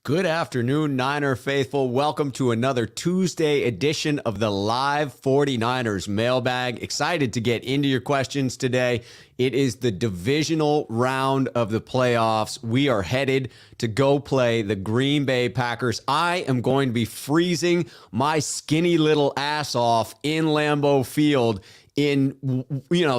Good afternoon, Niner faithful. Welcome to another Tuesday edition of the live 49ers Mailbag. Excited to get into your questions today. It is the divisional round of the playoffs. We are headed to go play the Green Bay Packers. I am going to be freezing my skinny little ass off in Lambeau Field in,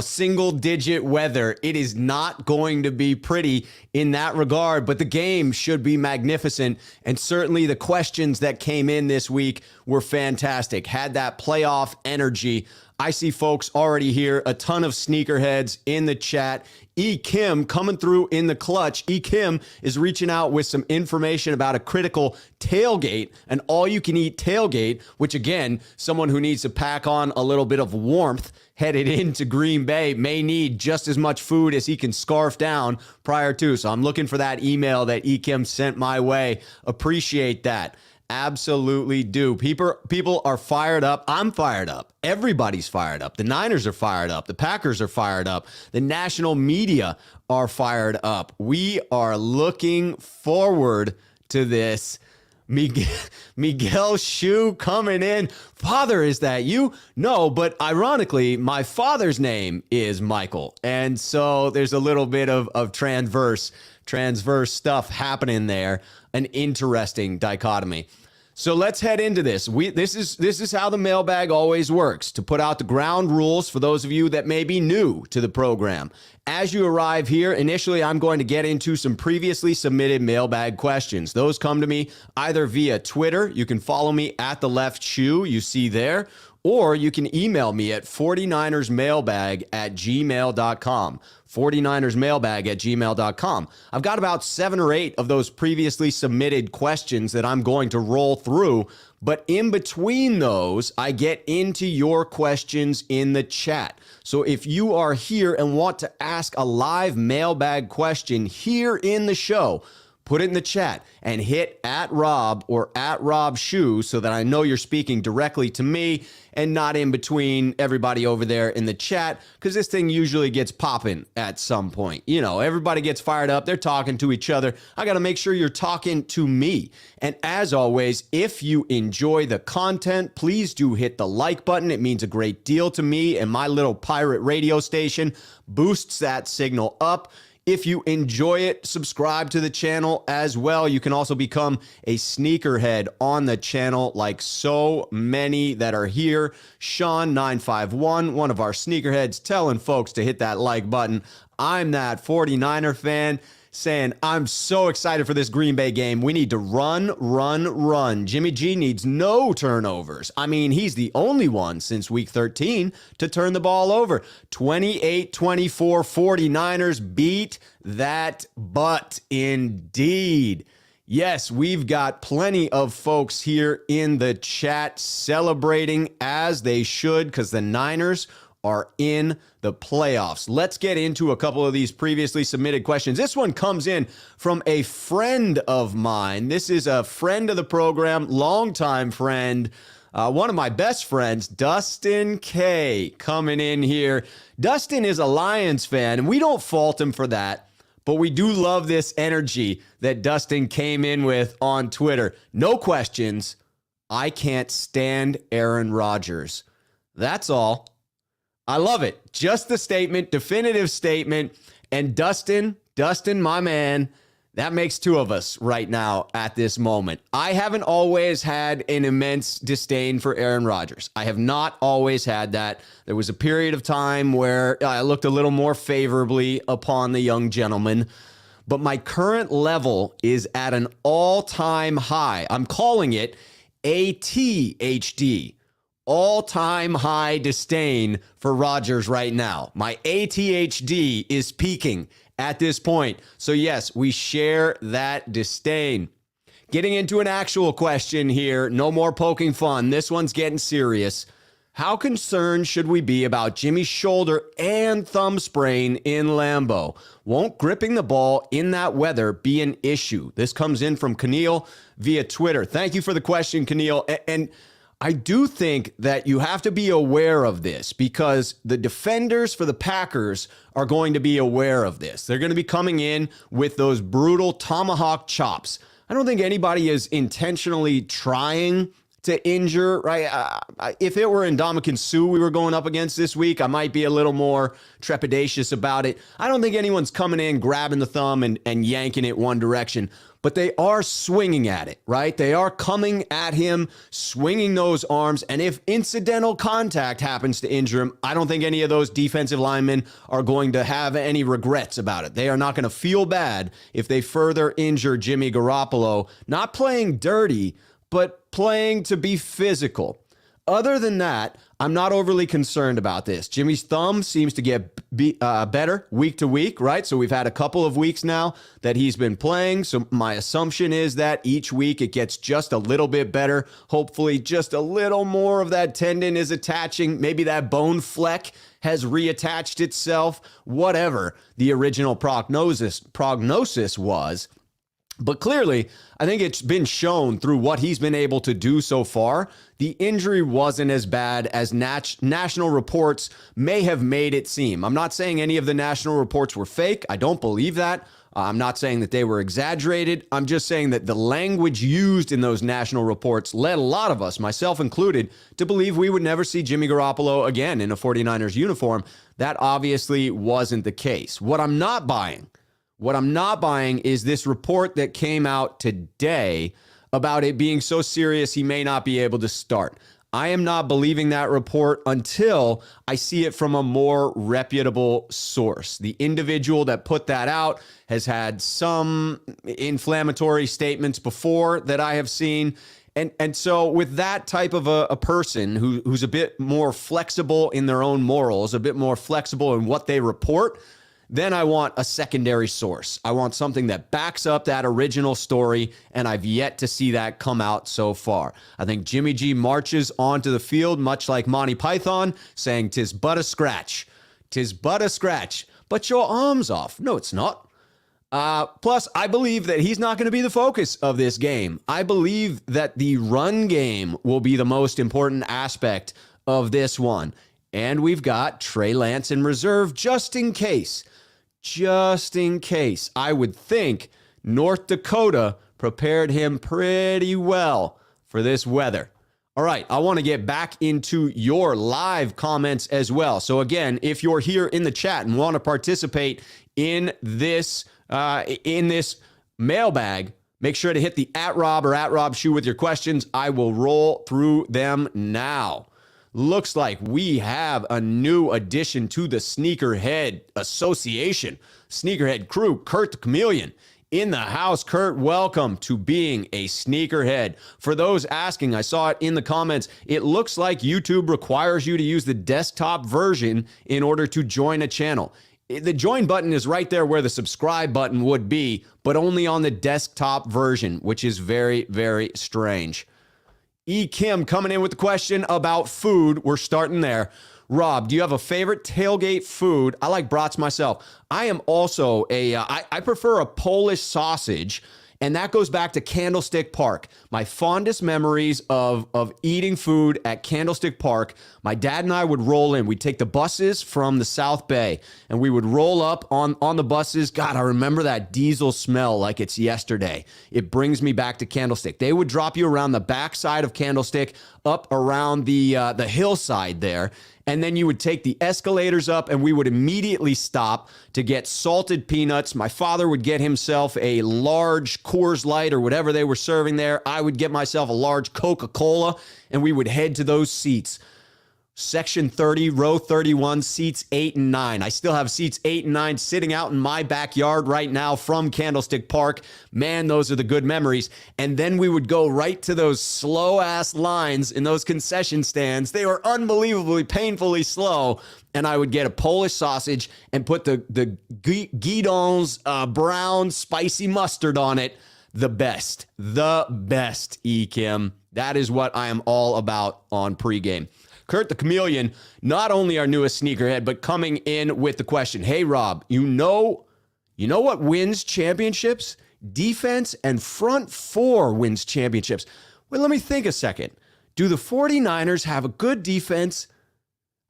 single digit weather. It is not going to be pretty in that regard, but the game should be magnificent. And certainly the questions that came in this week were fantastic, had that playoff energy. I see folks already here, a ton of sneakerheads in the chat. E. Kim coming through in the clutch. E. Kim is reaching out with some information about a critical tailgate, an all-you-can-eat tailgate, which, again, someone who needs to pack on a little bit of warmth headed into Green Bay may need just as much food as he can scarf down prior to. So I'm looking for that email that E. Kim sent my way. Appreciate that. Absolutely do. People are fired up. I'm fired up. Everybody's fired up. The Niners are fired up. The Packers are fired up. The national media are fired up. We are looking forward to this. Miguel Shu coming in. Father, is that you? No, but ironically, my father's name is Michael. And so there's a little bit of transverse stuff happening there. An interesting dichotomy. So let's head into this. This is how the mailbag always works, to put out the ground rules for those of you that may be new to the program. As you arrive here, initially I'm going to get into some previously submitted mailbag questions. Those come to me either via Twitter. You can follow me at the left shoe you see there, or you can email me at 49ersmailbag@gmail.com. 49ersmailbag@gmail.com. I've got about 7 or 8 of those previously submitted questions that I'm going to roll through, but in between those, I get into your questions in the chat. So if you are here and want to ask a live mailbag question here in the show, put it in the chat and hit @Rob or @RobShoe so that I know you're speaking directly to me and not in between everybody over there in the chat, because this thing usually gets popping at some point. Everybody gets fired up. They're talking to each other. I got to make sure you're talking to me. And as always, if you enjoy the content, please do hit the like button. It means a great deal to me, and my little pirate radio station boosts that signal up. If you enjoy it, subscribe to the channel as well. You can also become a sneakerhead on the channel like so many that are here. Sean951, one of our sneakerheads, telling folks to hit that like button. I'm that 49er fan saying, I'm so excited for this Green Bay game. We need to run. Jimmy G needs no turnovers. I mean, he's the only one since week 13 to turn the ball over. 28-24 49ers beat that butt indeed. Yes, we've got plenty of folks here in the chat celebrating as they should, because the Niners are in the playoffs. Let's get into a couple of these previously submitted questions. This one comes in from a friend of mine. This is a friend of the program, longtime friend, one of my best friends, Dustin K, coming in here. Dustin is a Lions fan, and we don't fault him for that, but we do love this energy that Dustin came in with on Twitter. No questions. I can't stand Aaron Rodgers. That's all. I love it. Just the statement, definitive statement. And Dustin, my man, that makes 2 of us right now at this moment. I haven't always had an immense disdain for Aaron Rodgers. I have not always had that. There was a period of time where I looked a little more favorably upon the young gentleman, but my current level is at an all-time high. I'm calling it ATHD. All-time high disdain for Rodgers right now. My ATHD is peaking at this point. So yes, we share that disdain. Getting into an actual question here. No more poking fun. This one's getting serious. How concerned should we be about Jimmy's shoulder and thumb sprain in Lambeau? Won't gripping the ball in that weather be an issue? This comes in from Keneal via Twitter. Thank you for the question, Keneal. And I do think that you have to be aware of this, because the defenders for the Packers are going to be aware of this. They're going to be coming in with those brutal tomahawk chops. I don't think anybody is intentionally trying to injure, right? If it were Ndamukong Suh we were going up against this week, I might be a little more trepidatious about it. I don't think anyone's coming in, grabbing the thumb and yanking it one direction, but they are swinging at it, right? They are coming at him, swinging those arms, and if incidental contact happens to injure him, I don't think any of those defensive linemen are going to have any regrets about it. They are not going to feel bad if they further injure Jimmy Garoppolo, not playing dirty, but playing to be physical. Other than that, I'm not overly concerned about this. Jimmy's thumb seems to get better week to week, right? So we've had a couple of weeks now that he's been playing. So my assumption is that each week it gets just a little bit better. Hopefully just a little more of that tendon is attaching. Maybe that bone fleck has reattached itself. Whatever the original prognosis was. But clearly, I think it's been shown through what he's been able to do so far, the injury wasn't as bad as national reports may have made it seem. I'm not saying any of the national reports were fake. I don't believe that. I'm not saying that they were exaggerated. I'm just saying that the language used in those national reports led a lot of us, myself included, to believe we would never see Jimmy Garoppolo again in a 49ers uniform. That obviously wasn't the case. What I'm not buying is this report that came out today about it being so serious he may not be able to start. I am not believing that report until I see it from a more reputable source. The individual that put that out has had some inflammatory statements before that I have seen. And so with that type of a person who's a bit more flexible in their own morals, a bit more flexible in what they report, then I want a secondary source. I want something that backs up that original story, and I've yet to see that come out so far. I think Jimmy G marches onto the field, much like Monty Python, saying, "'Tis but a scratch. 'Tis but a scratch. But your arm's off." No, it's not. Plus, I believe that he's not going to be the focus of this game. I believe that the run game will be the most important aspect of this one. And we've got Trey Lance in reserve just in case. Just in case. I would think North Dakota prepared him pretty well for this weather. All right, I want to get back into your live comments as well. So again, if you're here in the chat and want to participate in this mailbag, make sure to hit the @Rob or @RobShoe with your questions. I will roll through them now. Looks like we have a new addition to the Sneakerhead Association. Sneakerhead crew, Kurt the Chameleon. In the house, Kurt, welcome to being a sneakerhead. For those asking, I saw it in the comments, it looks like YouTube requires you to use the desktop version in order to join a channel. The join button is right there where the subscribe button would be, but only on the desktop version, which is very, very strange. E. Kim coming in with the question about food. We're starting there. Rob, do you have a favorite tailgate food? I like brats myself. I am also I prefer a Polish sausage, and that goes back to Candlestick Park. My fondest memories of eating food at Candlestick Park, my dad and I would roll in. We'd take the buses from the South Bay, and we would roll up on the buses. God, I remember that diesel smell like it's yesterday. It brings me back to Candlestick. They would drop you around the backside of Candlestick, up around the hillside there, and then you would take the escalators up, and we would immediately stop to get salted peanuts. My father would get himself a large Coors Light or whatever they were serving there. I would get myself a large Coca-Cola, and we would head to those seats. Section 30, row 31, seats 8 and 9. I still have seats 8 and 9 sitting out in my backyard right now from Candlestick Park. Man, those are the good memories. And then we would go right to those slow-ass lines in those concession stands. They were unbelievably, painfully slow. And I would get a Polish sausage and put the Guidon's brown spicy mustard on it. The best, E. Kim. That is what I am all about on pregame. Kurt the Chameleon, not only our newest sneakerhead, but coming in with the question, hey, Rob, you know what wins championships? Defense and front four wins championships. Well, let me think a second. Do the 49ers have a good defense,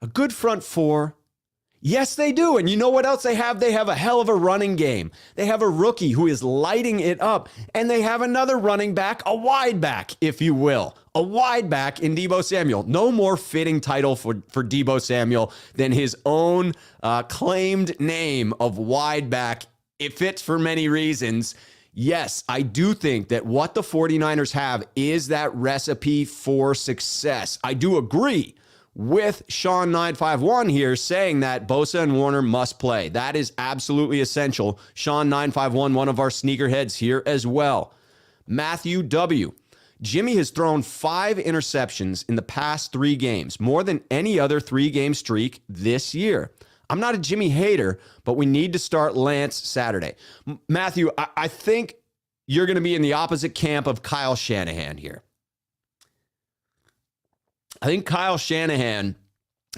a good front four? Yes, they do. And you know what else they have? They have a hell of a running game. They have a rookie who is lighting it up. And they have another running back, a wide back, if you will. A wide back in Deebo Samuel. No more fitting title for Deebo Samuel than his own claimed name of wide back. It fits for many reasons. Yes, I do think that what the 49ers have is that recipe for success. I do agree with Sean 951 here saying that Bosa and Warner must play. That is absolutely essential. Sean 951, one of our sneakerheads here as well. Matthew W. Jimmy has thrown 5 interceptions in the past 3 games, more than any other 3-game streak this year. I'm not a Jimmy hater, but we need to start Lance Saturday. Matthew, I think you're going to be in the opposite camp of Kyle Shanahan here. I think Kyle Shanahan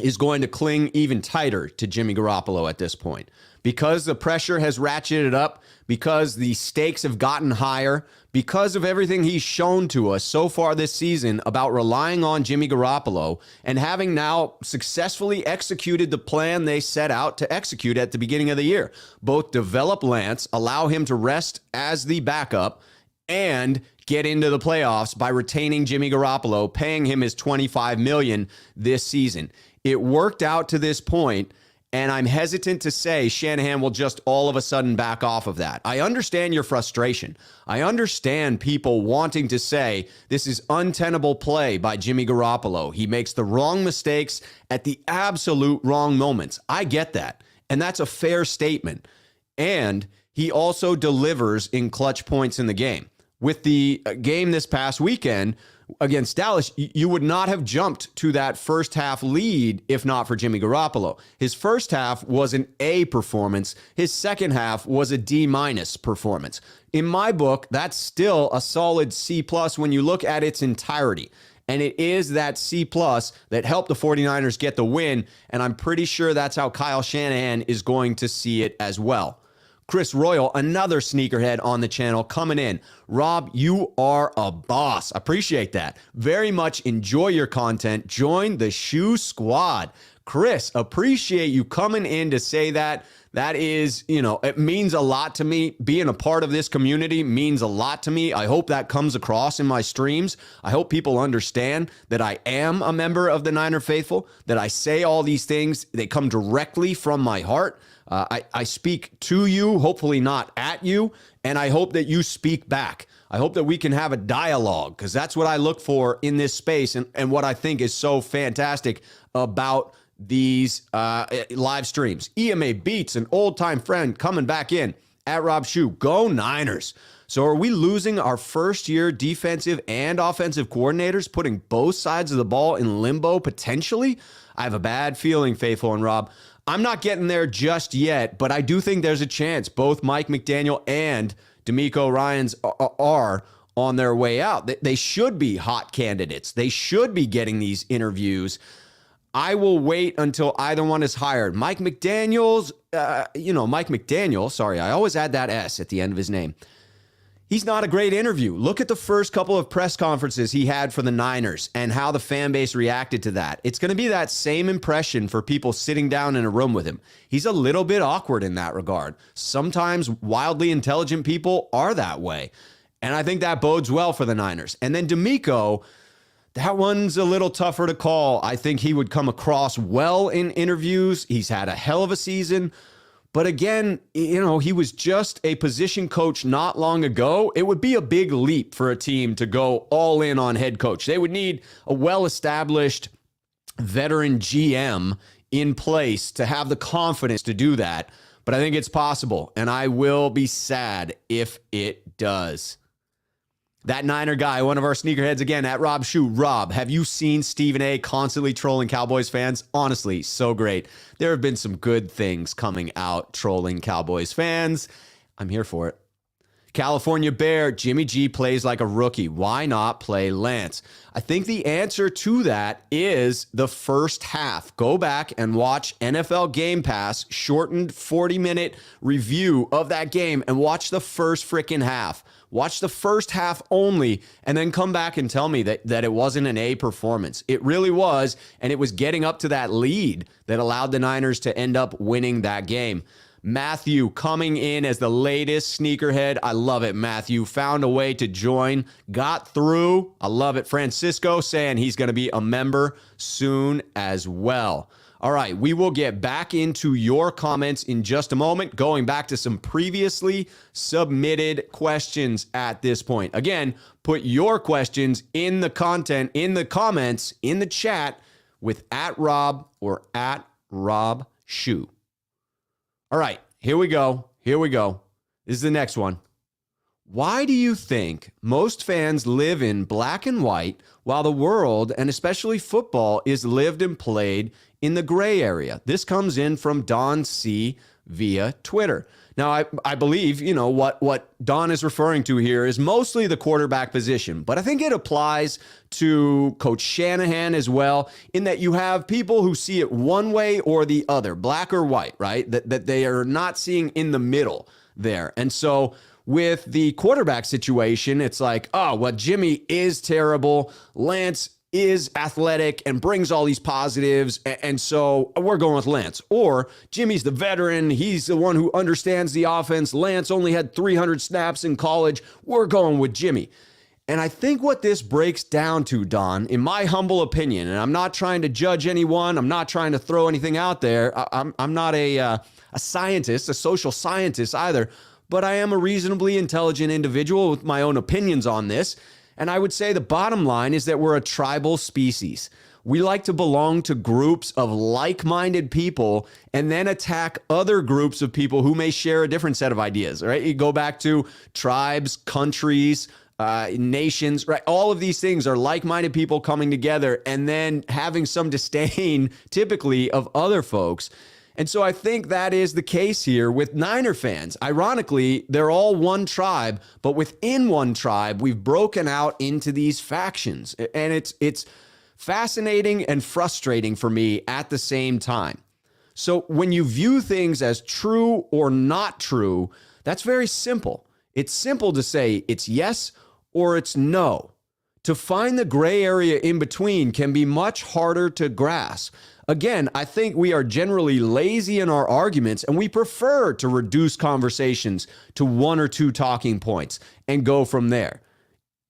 is going to cling even tighter to Jimmy Garoppolo at this point because the pressure has ratcheted up, because the stakes have gotten higher, because of everything he's shown to us so far this season about relying on Jimmy Garoppolo and having now successfully executed the plan they set out to execute at the beginning of the year. Both develop Lance, allow him to rest as the backup, and get into the playoffs by retaining Jimmy Garoppolo, paying him his $25 million this season. It worked out to this point, and I'm hesitant to say Shanahan will just all of a sudden back off of that. I understand your frustration. I understand people wanting to say this is untenable play by Jimmy Garoppolo. He makes the wrong mistakes at the absolute wrong moments. I get that, and that's a fair statement. And he also delivers in clutch points in the game. With the game this past weekend against Dallas, you would not have jumped to that first half lead if not for Jimmy Garoppolo. His first half was an A performance. His second half was a D- performance. In my book, that's still a solid C+ when you look at its entirety. And it is that C+ that helped the 49ers get the win. And I'm pretty sure that's how Kyle Shanahan is going to see it as well. Chris Royal, another sneakerhead on the channel, coming in. Rob, you are a boss. Appreciate that. Very much enjoy your content. Join the Shoe Squad. Chris, appreciate you coming in to say that. That is, it means a lot to me. Being a part of this community means a lot to me. I hope that comes across in my streams. I hope people understand that I am a member of the Niner Faithful, that I say all these things. They come directly from my heart. I speak to you, hopefully not at you, and I hope that you speak back. I hope that we can have a dialogue, because that's what I look for in this space and what I think is so fantastic about these live streams. EMA Beats, an old-time friend coming back in at Rob Shoe. Go Niners. So are we losing our first-year defensive and offensive coordinators, putting both sides of the ball in limbo potentially? I have a bad feeling, Faithful and Rob. I'm not getting there just yet, but I do think there's a chance both Mike McDaniel and DeMeco Ryans are on their way out. They should be hot candidates. They should be getting these interviews. I will wait until either one is hired. Mike McDaniel, sorry, I always add that S at the end of his name. He's not a great interview. Look at the first couple of press conferences he had for the Niners and how the fan base reacted to that. It's going to be that same impression for people sitting down in a room with him. He's a little bit awkward in that regard. Sometimes wildly intelligent people are that way. And I think that bodes well for the Niners. And then DeMeco, that one's a little tougher to call. I think he would come across well in interviews. He's had a hell of a season. But again, he was just a position coach not long ago. It would be a big leap for a team to go all in on head coach. They would need a well-established veteran GM in place to have the confidence to do that. But I think it's possible, and I will be sad if it does. That Niner guy, one of our sneakerheads again, at Rob Shoe. Rob, have you seen Stephen A. constantly trolling Cowboys fans? Honestly, so great. There have been some good things coming out trolling Cowboys fans. I'm here for it. California Bear, Jimmy G plays like a rookie. Why not play Lance? I think the answer to that is the first half. Go back and watch NFL Game Pass, shortened 40-minute review of that game, and watch the first freaking half. Watch the first half only, and then come back and tell me that it wasn't an A performance. It really was, and it was getting up to that lead that allowed the Niners to end up winning that game. Matthew coming in as the latest sneakerhead. I love it, Matthew. Found a way to join. Got through. I love it. Francisco saying he's going to be a member soon as well. All right, we will get back into your comments in just a moment, going back to some previously submitted questions at this point. Again, put your questions in the content, in the comments, in the chat with @Rob or @RobShoe. All right, here we go. This is the next one. Why do you think most fans live in black and white while the world, and especially football, is lived and played in the gray area? This comes in from Don C via Twitter. Now, I believe, what Don is referring to here is mostly the quarterback position, but I think it applies to Coach Shanahan as well, in that you have people who see it one way or the other, black or white, right? That they are not seeing in the middle there. And so with the quarterback situation, it's like, oh, well, Jimmy is terrible. Lance is athletic and brings all these positives, and so we're going with Lance. Or Jimmy's the veteran. He's the one who understands the offense. Lance only had 300 snaps in college. We're going with Jimmy. And I think what this breaks down to, Don, in my humble opinion, and I'm not trying to judge anyone, I'm not trying to throw anything out there. I'm not a scientist, a social scientist either, but I am a reasonably intelligent individual with my own opinions on this. And I would say the bottom line is that we're a tribal species. We like to belong to groups of like-minded people and then attack other groups of people who may share a different set of ideas, right? You go back to tribes, countries, nations, right? All of these things are like-minded people coming together and then having some disdain, typically, of other folks. And so I think that is the case here with Niner fans. Ironically, they're all one tribe, but within one tribe, we've broken out into these factions. And it's fascinating and frustrating for me at the same time. So when you view things as true or not true, that's very simple. It's simple to say it's yes or it's no. To find the gray area in between can be much harder to grasp. Again, I think we are generally lazy in our arguments, and we prefer to reduce conversations to one or two talking points and go from there.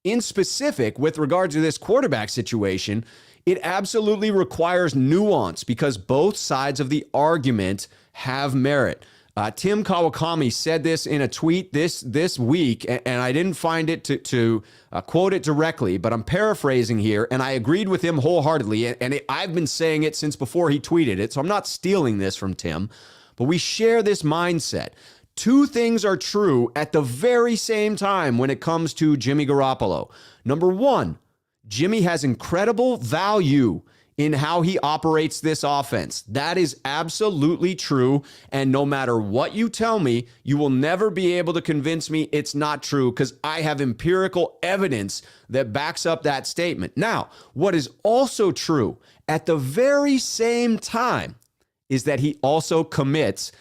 In specific, with regard to this quarterback situation, it absolutely requires nuance because both sides of the argument have merit. Tim Kawakami said this in a tweet this week, and I didn't find it to quote it directly, but I'm paraphrasing here, and I agreed with him wholeheartedly, and I've been saying it since before he tweeted it, so I'm not stealing this from Tim, but we share this mindset. Two things are true at the very same time when it comes to Jimmy Garoppolo. Number one, Jimmy has incredible value in how he operates this offense. That is absolutely true. And no matter what you tell me, you will never be able to convince me it's not true because I have empirical evidence that backs up that statement. Now, what is also true at the very same time is that he also commits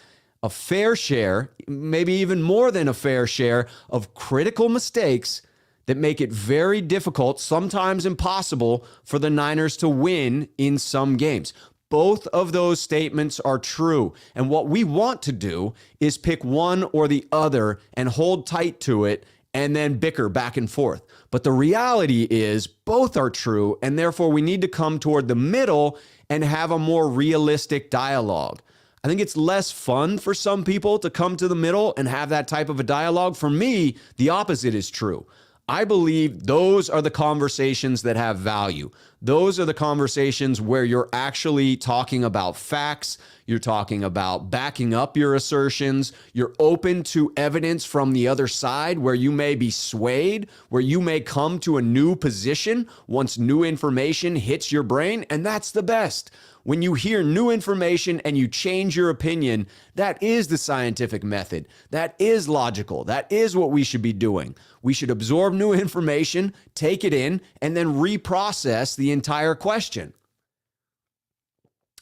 a fair share, maybe even more than a fair share, of critical mistakes that make it very difficult, sometimes impossible, for the Niners to win in some games. Both of those statements are true. And what we want to do is pick one or the other and hold tight to it and then bicker back and forth. But the reality is both are true, and therefore we need to come toward the middle and have a more realistic dialogue. I think it's less fun for some people to come to the middle and have that type of a dialogue. For me, the opposite is true. I believe those are the conversations that have value. Those are the conversations where you're actually talking about facts. You're talking about backing up your assertions. You're open to evidence from the other side where you may be swayed, where you may come to a new position once new information hits your brain. And that's the best. When you hear new information and you change your opinion, that is the scientific method. That is logical. That is what we should be doing. We should absorb new information, take it in, and then reprocess the entire question.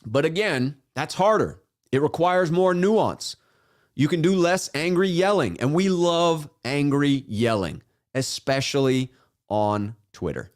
But again, that's harder. It requires more nuance. You can do less angry yelling, and we love angry yelling, especially on Twitter.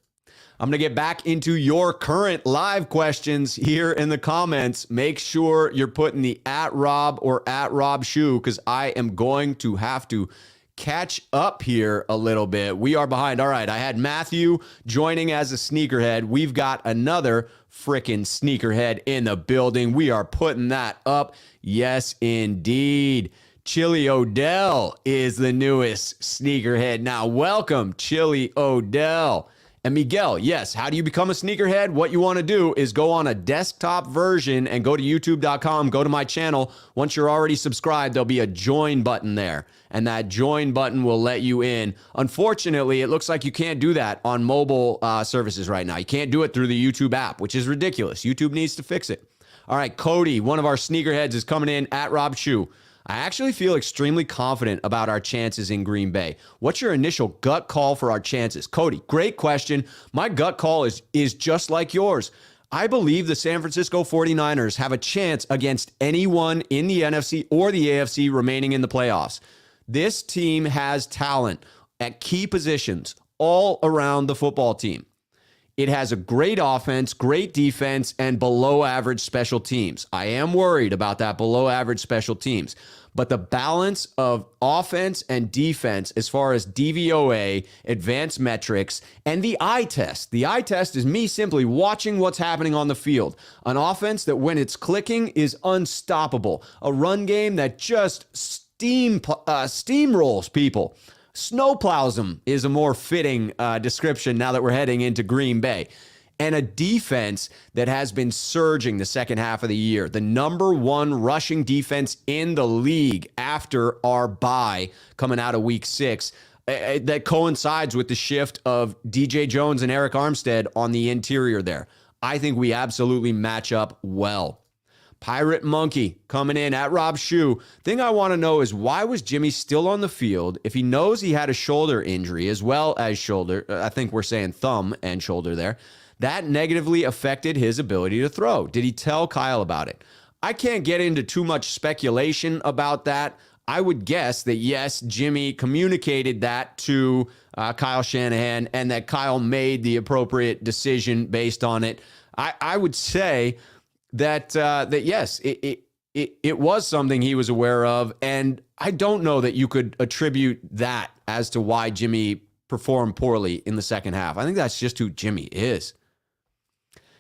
I'm going to get back into your current live questions here in the comments. Make sure you're putting the @Rob or @RobShoe, because I am going to have to catch up here a little bit. We are behind. All right, I had Matthew joining as a sneakerhead. We've got another freaking sneakerhead in the building. We are putting that up. Yes, indeed. Chili Odell is the newest sneakerhead. Now, welcome, Chili Odell. And Miguel, yes, how do you become a sneakerhead? What you want to do is go on a desktop version and go to youtube.com, go to my channel. Once you're already subscribed, there'll be a join button there, and that join button will let you in. Unfortunately, it looks like you can't do that on mobile services right now. You can't do it through the YouTube app, which is ridiculous. YouTube needs to fix it. All right, Cody, one of our sneakerheads, is coming in @RobShoe. I actually feel extremely confident about our chances in Green Bay. What's your initial gut call for our chances? Cody, great question. My gut call is just like yours. I believe the San Francisco 49ers have a chance against anyone in the NFC or the AFC remaining in the playoffs. This team has talent at key positions all around the football team. It has a great offense, great defense, and below average special teams. I am worried about that below average special teams. But the balance of offense and defense as far as DVOA, advanced metrics, and the eye test. The eye test is me simply watching what's happening on the field. An offense that when it's clicking is unstoppable. A run game that just steamrolls people. Snowplows them is a more fitting description now that we're heading into Green Bay. And a defense that has been surging the second half of the year. The number one rushing defense in the league after our bye coming out of week 6. That coincides with the shift of DJ Jones and Eric Armstead on the interior there. I think we absolutely match up well. Pirate Monkey coming in @RobShoe. Thing I want to know is, why was Jimmy still on the field if he knows he had a shoulder injury as well as shoulder? I think we're saying thumb and shoulder there. That negatively affected his ability to throw. Did he tell Kyle about it? I can't get into too much speculation about that. I would guess that, yes, Jimmy communicated that to Kyle Shanahan and that Kyle made the appropriate decision based on it. I would say that yes, it was something he was aware of, and I don't know that you could attribute that as to why Jimmy performed poorly in the second half. I think that's just who Jimmy is.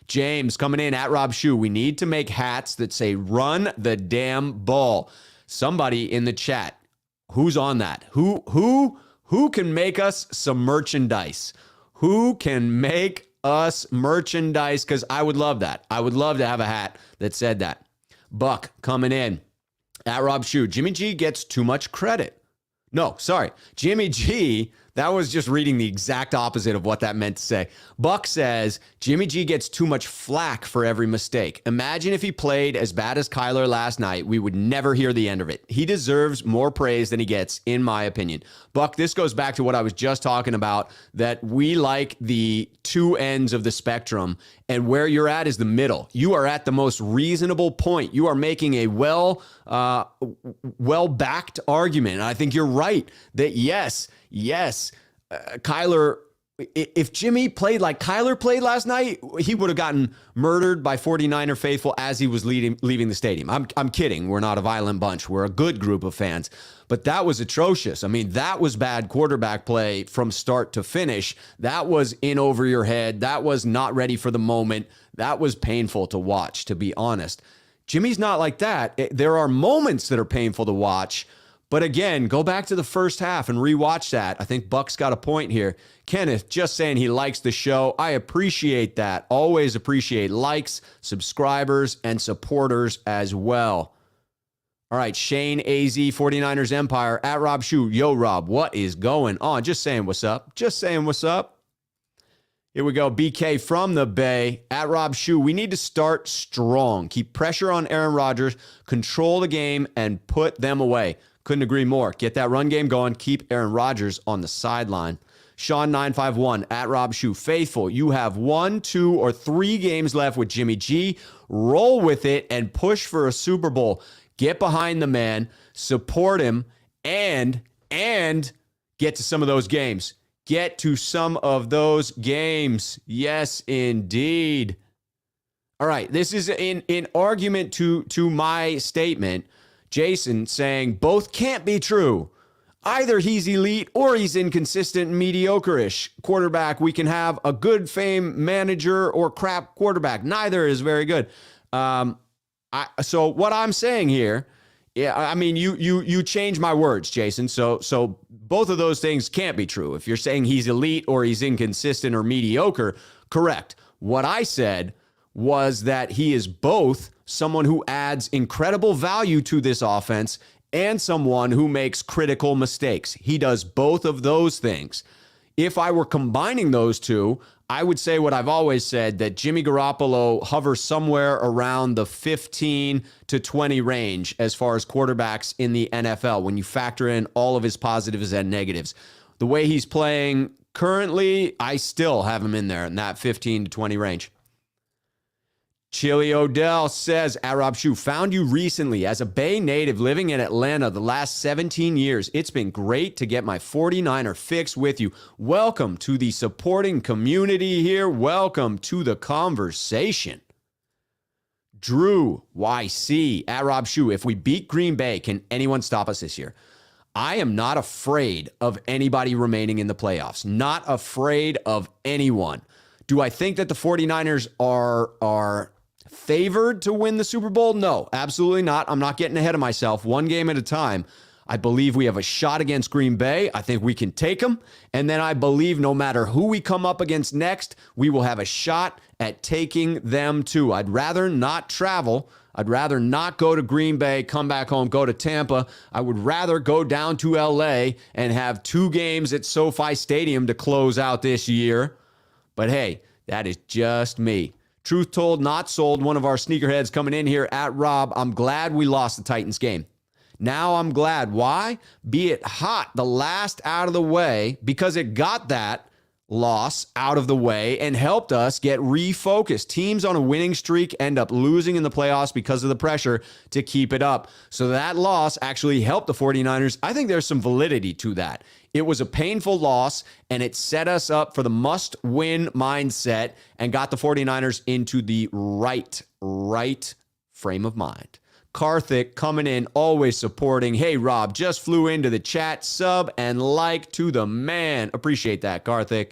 James coming in @RobShoe. We need to make hats that say "Run the damn ball." Somebody in the chat, who's on that? Who can make us some merchandise? Who can make us merchandise? Because I would love that. I would love to have a hat that said that. Buck coming in @RobShoe. Jimmy G gets too much credit. No, sorry. Jimmy G, that was just reading the exact opposite of what that meant to say. Buck says, Jimmy G gets too much flack for every mistake. Imagine if he played as bad as Kyler last night. We would never hear the end of it. He deserves more praise than he gets, in my opinion. Buck, this goes back to what I was just talking about, that we like the two ends of the spectrum, and where you're at is the middle. You are at the most reasonable point. You are making a well-backed argument. And I think you're right that yes, Kyler, if Jimmy played like Kyler played last night, he would have gotten murdered by 49er faithful as he was leaving the stadium. I'm kidding. We're not a violent bunch. We're a good group of fans. But that was atrocious. I mean, that was bad quarterback play from start to finish. That was in over your head. That was not ready for the moment. That was painful to watch, to be honest. Jimmy's not like that. There are moments that are painful to watch. But again, go back to the first half and rewatch that. I think Buck's got a point here. Kenneth just saying he likes the show. I appreciate that. Always appreciate likes, subscribers, and supporters as well. All right, Shane AZ, 49ers Empire, @RobShoe. Yo, Rob, what is going on? Just saying what's up. Just saying what's up. Here we go. BK from the Bay at Rob Shoe. We need to start strong. Keep pressure on Aaron Rodgers, control the game, and put them away. Couldn't agree more. Get that run game going. Keep Aaron Rodgers on the sideline. Sean951 at Rob Shoe. Faithful, you have 1, 2, or 3 games left with Jimmy G. Roll with it and push for a Super Bowl. Get behind the man, support him, and get to some of those games. Get to some of those games. Yes, indeed. All right, this is in argument to my statement. Jason saying both can't be true. Either he's elite or he's inconsistent and mediocre-ish quarterback. We can have a good fame manager or crap quarterback. Neither is very good. So what I'm saying here, I mean, you change my words, Jason. So both of those things can't be true. If you're saying he's elite or he's inconsistent or mediocre, correct. What I said was that he is both someone who adds incredible value to this offense and someone who makes critical mistakes. He does both of those things. If I were combining those two, I would say what I've always said, that Jimmy Garoppolo hovers somewhere around the 15 to 20 range as far as quarterbacks in the NFL when you factor in all of his positives and negatives. The way he's playing currently, I still have him in there in that 15 to 20 range. Chili Odell says, at Rob Shoe, found you recently as a Bay native living in Atlanta the last 17 years. It's been great to get my 49er fix with you. Welcome to the supporting community here. Welcome to the conversation. Drew YC at Rob Shoe, if we beat Green Bay, can anyone stop us this year? I am not afraid of anybody remaining in the playoffs. Not afraid of anyone. Do I think that the 49ers are favored to win the Super Bowl? No, absolutely not. I'm not getting ahead of myself. One game at a time. I believe we have a shot against Green Bay. I think we can take them. And then I believe no matter who we come up against next, we will have a shot at taking them too. I'd rather not travel. I'd rather not go to Green Bay, come back home, go to Tampa. I would rather go down to LA and have 2 games at SoFi Stadium to close out this year. But hey, that is just me. Truth told, not sold. One of our sneakerheads coming in here at Rob. I'm glad we lost the Titans game. Now I'm glad. Why? Be it hot, the last out of the way, because it got that loss out of the way and helped us get refocused. Teams on a winning streak end up losing in the playoffs because of the pressure to keep it up. So that loss actually helped the 49ers. I think there's some validity to that. It was a painful loss, and it set us up for the must-win mindset and got the 49ers into the right frame of mind. Karthik coming in, always supporting. Hey, Rob, just flew into the chat. Sub and like to the man. Appreciate that, Karthik.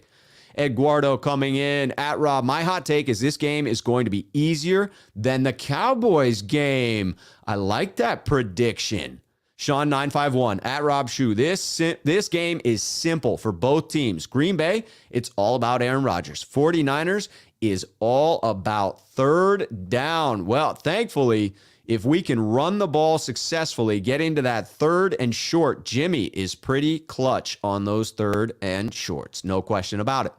Eduardo coming in at Rob. My hot take is this game is going to be easier than the Cowboys game. I like that prediction. Sean951 at Rob Shoe. This game is simple for both teams. Green Bay, it's all about Aaron Rodgers. 49ers is all about third down. Well, thankfully, if we can run the ball successfully, get into that third and short, Jimmy is pretty clutch on those third and shorts. No question about it.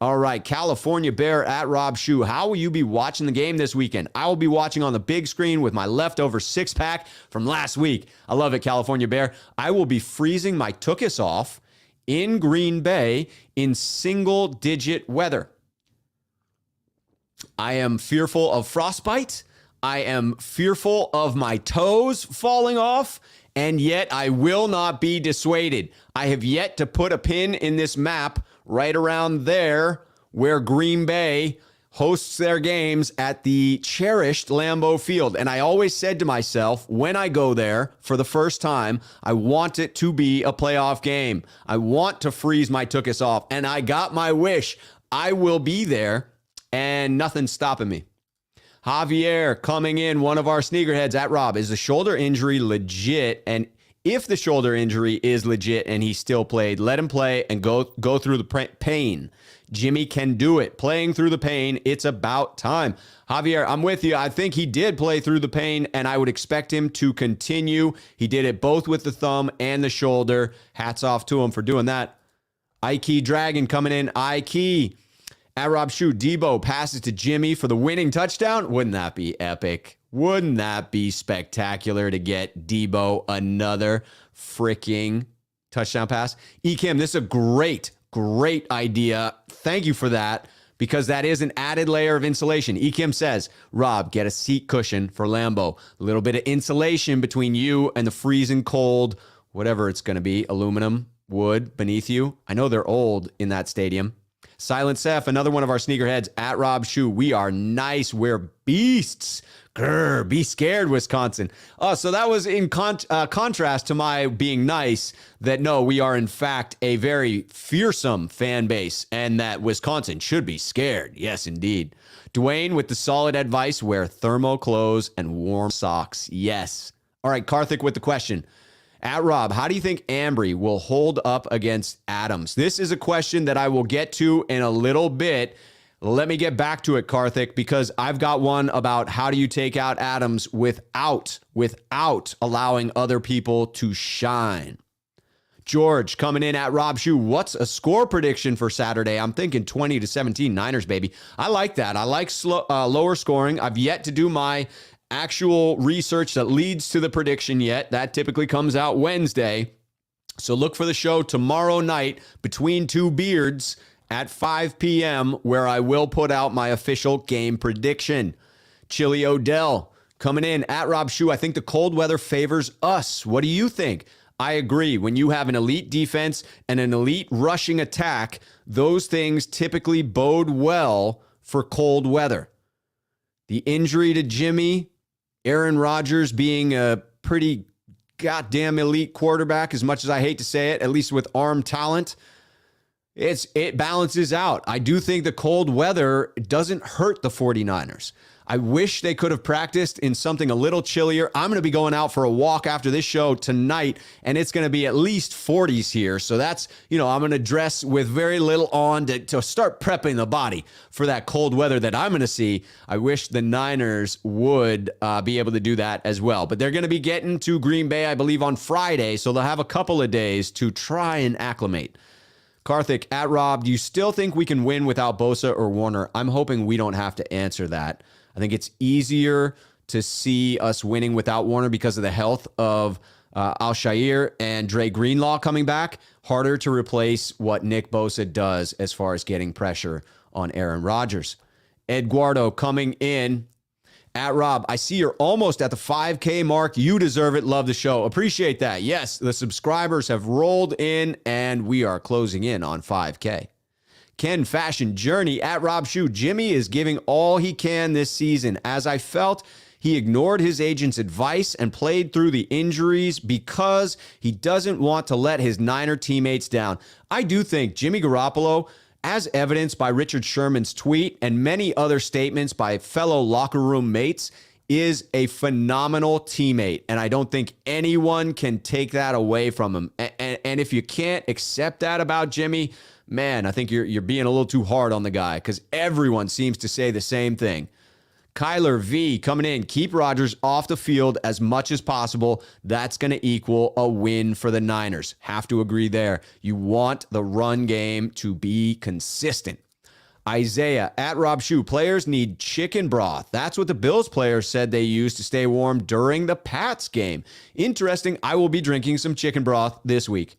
All right, California Bear at Rob Shoe. How will you be watching the game this weekend? I will be watching on the big screen with my leftover 6-pack from last week. I love it, California Bear. I will be freezing my tuchus off in Green Bay in single-digit weather. I am fearful of frostbite. I am fearful of my toes falling off, and yet I will not be dissuaded. I have yet to put a pin in this map right around there where Green Bay hosts their games at the cherished Lambeau Field. And I always said to myself, when I go there for the first time, I want it to be a playoff game. I want to freeze my tuchus off, and I got my wish. I will be there, and nothing's stopping me. Javier coming in, one of our sneakerheads at Rob. Is the shoulder injury legit? And if the shoulder injury is legit and he still played, let him play and go through the pain. Jimmy can do it. Playing through the pain, it's about time. Javier, I'm with you. I think he did play through the pain, and I would expect him to continue. He did it both with the thumb and the shoulder. Hats off to him for doing that. Ike Dragon coming in. Ike. At Rob Shoe, Deebo passes to Jimmy for the winning touchdown. Wouldn't that be epic? Wouldn't that be spectacular to get Deebo another freaking touchdown pass? Ekim, this is a great idea. Thank you for that, because that is an added layer of insulation. Ekim says, Rob, get a seat cushion for Lambeau. A little bit of insulation between you and the freezing cold, whatever it's going to be, aluminum, wood beneath you. I know they're old in that stadium. Silent Seth, another one of our sneakerheads, at Rob Shoe. We are nice. We're beasts. Grr, be scared, Wisconsin. So that was in contrast to my being nice, that no, we are in fact a very fearsome fan base, and that Wisconsin should be scared. Yes, indeed. Dwayne with the solid advice, wear thermo clothes and warm socks. Yes. All right, Karthik with the question. At Rob, how do you think Ambry will hold up against Adams? This is a question that I will get to in a little bit. Let me get back to it, Karthik, because I've got one about how do you take out Adams without allowing other people to shine. George coming in at Rob Shoe. What's a score prediction for Saturday? I'm thinking 20-17 Niners, baby. I like that. I like lower scoring. I've yet to do my actual research that leads to the prediction yet. That typically comes out Wednesday. So look for the show tomorrow night between two beards at 5 p.m. where I will put out my official game prediction. Chili Odell coming in at Rob Shoe. I think the cold weather favors us. What do you think? I agree. When you have an elite defense and an elite rushing attack, those things typically bode well for cold weather. The injury to Jimmy, Aaron Rodgers being a pretty goddamn elite quarterback, as much as I hate to say it, at least with arm talent, it balances out. I do think the cold weather doesn't hurt the 49ers. I wish they could have practiced in something a little chillier. I'm going to be going out for a walk after this show tonight, and it's going to be at least 40s here. So that's, I'm going to dress with very little on to start prepping the body for that cold weather that I'm going to see. I wish the Niners would be able to do that as well. But they're going to be getting to Green Bay, I believe, on Friday. So they'll have a couple of days to try and acclimate. Karthik, at Rob, do you still think we can win without Bosa or Warner? I'm hoping we don't have to answer that. I think it's easier to see us winning without Warner because of the health of Al-Shaair and Dre Greenlaw coming back. Harder to replace what Nick Bosa does as far as getting pressure on Aaron Rodgers. Eduardo coming in at Rob. I see you're almost at the 5K mark. You deserve it. Love the show. Appreciate that. Yes, the subscribers have rolled in and we are closing in on 5K. Ken Fashion Journey at Rob Shoe. Jimmy is giving all he can this season. As I felt, he ignored his agent's advice and played through the injuries because he doesn't want to let his Niner teammates down. I do think Jimmy Garoppolo, as evidenced by Richard Sherman's tweet and many other statements by fellow locker room mates, is a phenomenal teammate. And I don't think anyone can take that away from him. And if you can't accept that about Jimmy, man, I think you're being a little too hard on the guy, because everyone seems to say the same thing. Kyler V coming in. Keep Rodgers off the field as much as possible. That's going to equal a win for the Niners. Have to agree there. You want the run game to be consistent. Isaiah at Rob Shoe. Players need chicken broth. That's what the Bills players said they used to stay warm during the Pats game. Interesting. I will be drinking some chicken broth this week.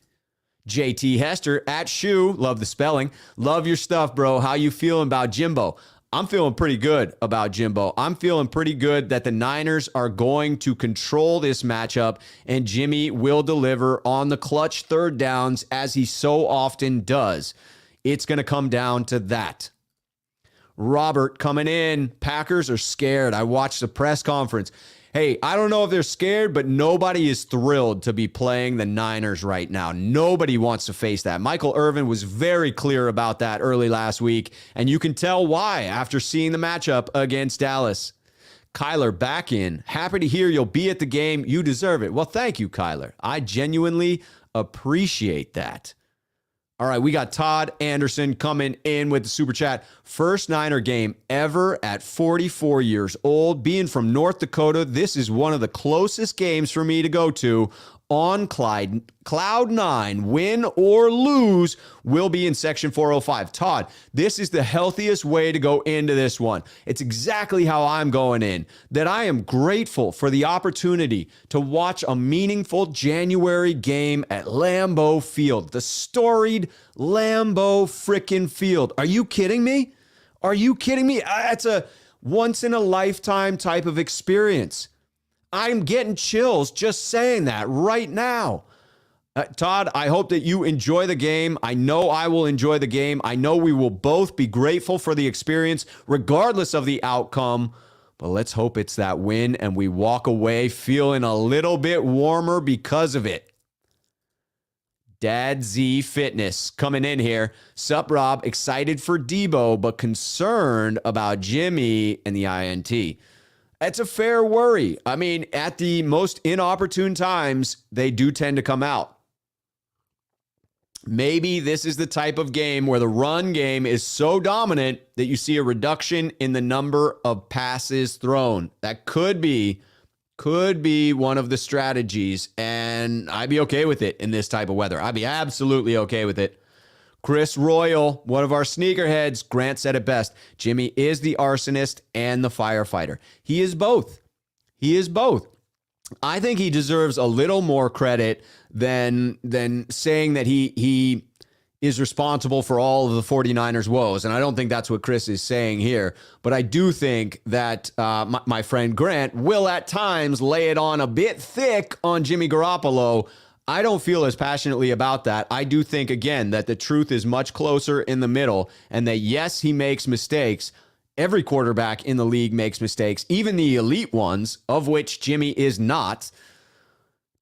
JT Hester at Shoe. Love the spelling. Love your stuff, bro. How you feeling about Jimbo? I'm feeling pretty good about Jimbo. I'm feeling pretty good that the Niners are going to control this matchup and Jimmy will deliver on the clutch third downs as he so often does. It's going to come down to that. Robert coming in. Packers are scared. I watched the press conference. Hey, I don't know if they're scared, but nobody is thrilled to be playing the Niners right now. Nobody wants to face that. Michael Irvin was very clear about that early last week, and you can tell why after seeing the matchup against Dallas. Kyler back in. Happy to hear you'll be at the game. You deserve it. Well, thank you, Kyler. I genuinely appreciate that. All right, we got Todd Anderson coming in with the super chat. First Niner game ever at 44 years old. Being from North Dakota, this is one of the closest games for me to go to. on Cloud 9, win or lose, will be in section 405. Todd, this is the healthiest way to go into this one. It's exactly how I'm going in, that I am grateful for the opportunity to watch a meaningful January game at Lambeau Field, the storied Lambeau frickin' Field. Are you kidding me? Are you kidding me? That's a once-in-a-lifetime type of experience. I'm getting chills just saying that right now. Todd, I hope that you enjoy the game. I know I will enjoy the game. I know we will both be grateful for the experience, regardless of the outcome. But let's hope it's that win and we walk away feeling a little bit warmer because of it. Dad Z Fitness coming in here. Sup, Rob? Excited for Deebo, but concerned about Jimmy and the INT. That's a fair worry. I mean, at the most inopportune times, they do tend to come out. Maybe this is the type of game where the run game is so dominant that you see a reduction in the number of passes thrown. That could be one of the strategies, and I'd be okay with it in this type of weather. I'd be absolutely okay with it. Chris Royal, one of our sneakerheads, Grant said it best. Jimmy is the arsonist and the firefighter. He is both. He is both. I think he deserves a little more credit than saying that he is responsible for all of the 49ers' woes. And I don't think that's what Chris is saying here. But I do think that my friend Grant will at times lay it on a bit thick on Jimmy Garoppolo. I don't feel as passionately about that. I do think, again, that the truth is much closer in the middle and that, yes, he makes mistakes. Every quarterback in the league makes mistakes, even the elite ones, of which Jimmy is not.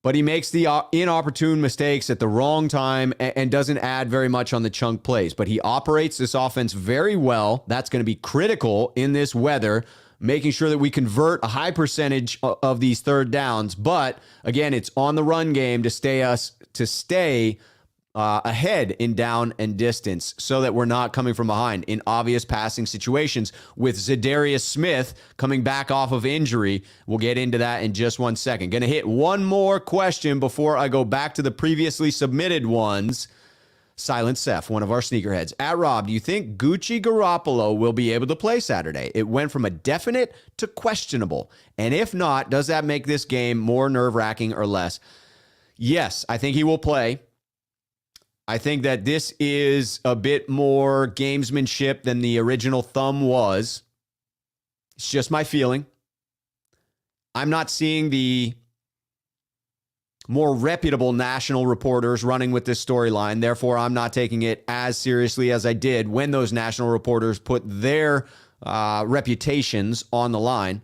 But he makes the inopportune mistakes at the wrong time and doesn't add very much on the chunk plays. But he operates this offense very well. That's going to be critical in this weather, making sure that we convert a high percentage of these third downs. But again, it's on the run game to stay ahead in down and distance so that we're not coming from behind in obvious passing situations with Zadarius Smith coming back off of injury. We'll get into that in just 1 second. Going to hit one more question before I go back to the previously submitted ones. Silent Seth, one of our sneakerheads. At Rob, do you think Gucci Garoppolo will be able to play Saturday? It went from a definite to questionable. And if not, does that make this game more nerve-wracking or less? Yes, I think he will play. I think that this is a bit more gamesmanship than the original thumb was. It's just my feeling. I'm not seeing the more reputable national reporters running with this storyline. Therefore, I'm not taking it as seriously as I did when those national reporters put their reputations on the line.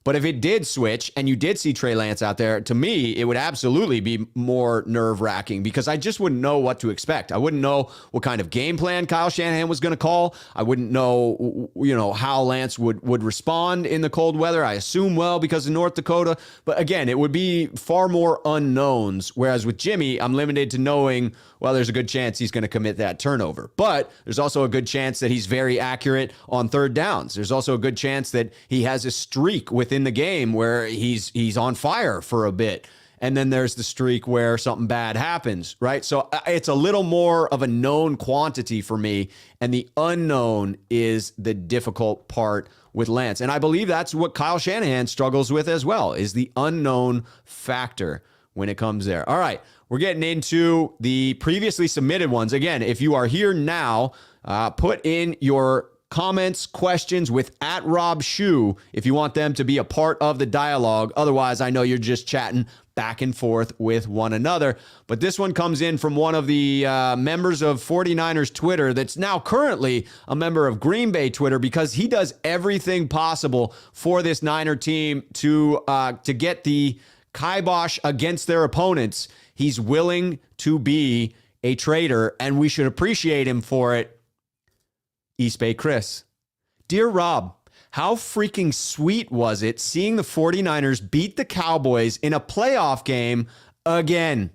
But if it did switch and you did see Trey Lance out there, to me, it would absolutely be more nerve-wracking because I just wouldn't know what to expect. I wouldn't know what kind of game plan Kyle Shanahan was going to call. I wouldn't know, how Lance would respond in the cold weather. I assume well because of North Dakota. But again, it would be far more unknowns. Whereas with Jimmy, I'm limited to knowing, well, there's a good chance he's going to commit that turnover. But there's also a good chance that he's very accurate on third downs. There's also a good chance that he has a streak within the game where he's on fire for a bit. And then there's the streak where something bad happens, right? So it's a little more of a known quantity for me. And the unknown is the difficult part with Lance. And I believe that's what Kyle Shanahan struggles with as well, is the unknown factor when it comes there. All right, we're getting into the previously submitted ones. Again, if you are here now, put in your comments, questions with @RobShoe if you want them to be a part of the dialogue. Otherwise, I know you're just chatting back and forth with one another. But this one comes in from one of the members of 49ers Twitter that's now currently a member of Green Bay Twitter because he does everything possible for this Niner team to get the kibosh against their opponents. He's willing to be a traitor, and we should appreciate him for it. East Bay Chris. Dear Rob, how freaking sweet was it seeing the 49ers beat the Cowboys in a playoff game again?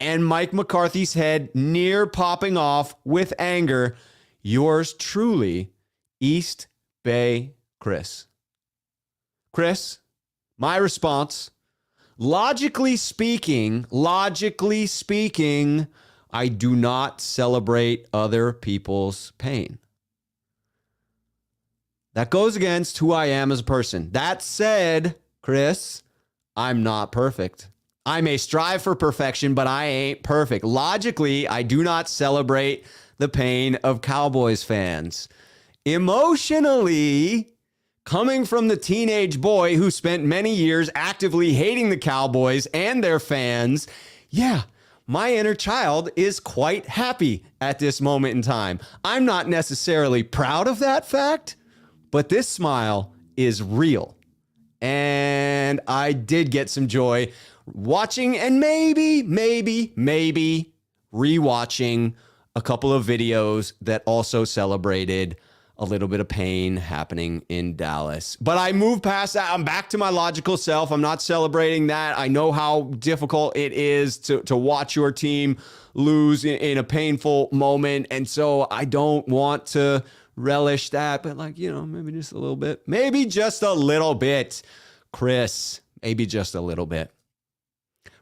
And Mike McCarthy's head near popping off with anger. Yours truly, East Bay Chris. Chris, my response, Logically speaking, I do not celebrate other people's pain. That goes against who I am as a person. That said, Chris, I'm not perfect. I may strive for perfection, but I ain't perfect. Logically, I do not celebrate the pain of Cowboys fans. Emotionally, coming from the teenage boy who spent many years actively hating the Cowboys and their fans, yeah, my inner child is quite happy at this moment in time. I'm not necessarily proud of that fact, but this smile is real. And I did get some joy watching and maybe rewatching a couple of videos that also celebrated a little bit of pain happening in Dallas. But I moved past that. I'm back to my logical self. I'm not celebrating that. I know how difficult it is to watch your team lose in a painful moment. And so I don't want to relish that, but maybe just a little bit. Maybe just a little bit. Chris, maybe just a little bit.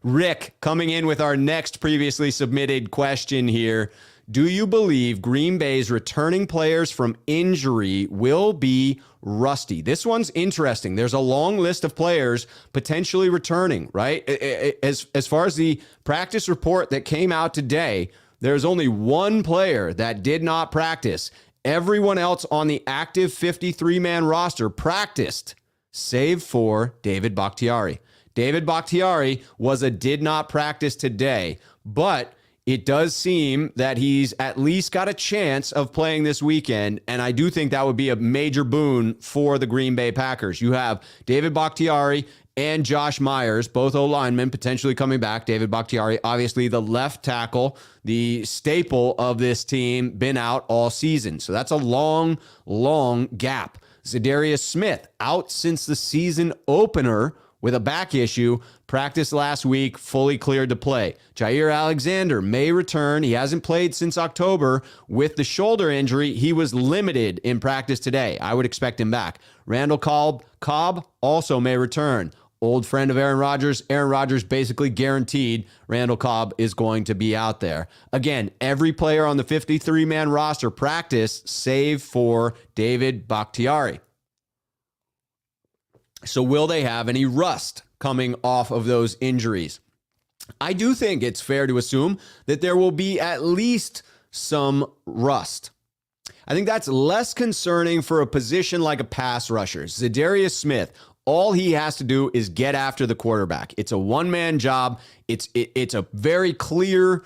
Rick coming in with our next previously submitted question here. Do you believe Green Bay's returning players from injury will be rusty? This one's interesting. There's a long list of players potentially returning, right? As far as the practice report that came out today, there's only one player that did not practice. Everyone else on the active 53-man roster practiced, save for David Bakhtiari. David Bakhtiari was a did not practice today, but it does seem that he's at least got a chance of playing this weekend, and I do think that would be a major boon for the Green Bay Packers. You have David Bakhtiari and Josh Myers, both O-linemen, potentially coming back. David Bakhtiari, obviously the left tackle, the staple of this team, been out all season. So that's a long, long gap. Zadarius Smith, out since the season opener with a back issue, practiced last week, fully cleared to play. Jair Alexander may return. He hasn't played since October with the shoulder injury. He was limited in practice today. I would expect him back. Randall Cobb also may return. Old friend of Aaron Rodgers. Aaron Rodgers basically guaranteed Randall Cobb is going to be out there. Again, every player on the 53-man roster practiced, save for David Bakhtiari. So will they have any rust coming off of those injuries? I do think it's fair to assume that there will be at least some rust. I think that's less concerning for a position like a pass rusher. Zadarius Smith, all he has to do is get after the quarterback. It's a one-man job. It's a very clear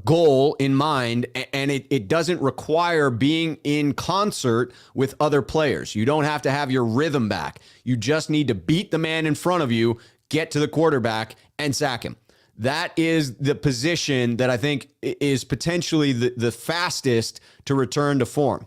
goal in mind, and it doesn't require being in concert with other players. You don't have to have your rhythm back. You just need to beat the man in front of you, get to the quarterback, and sack him. That is the position that I think is potentially the fastest to return to form.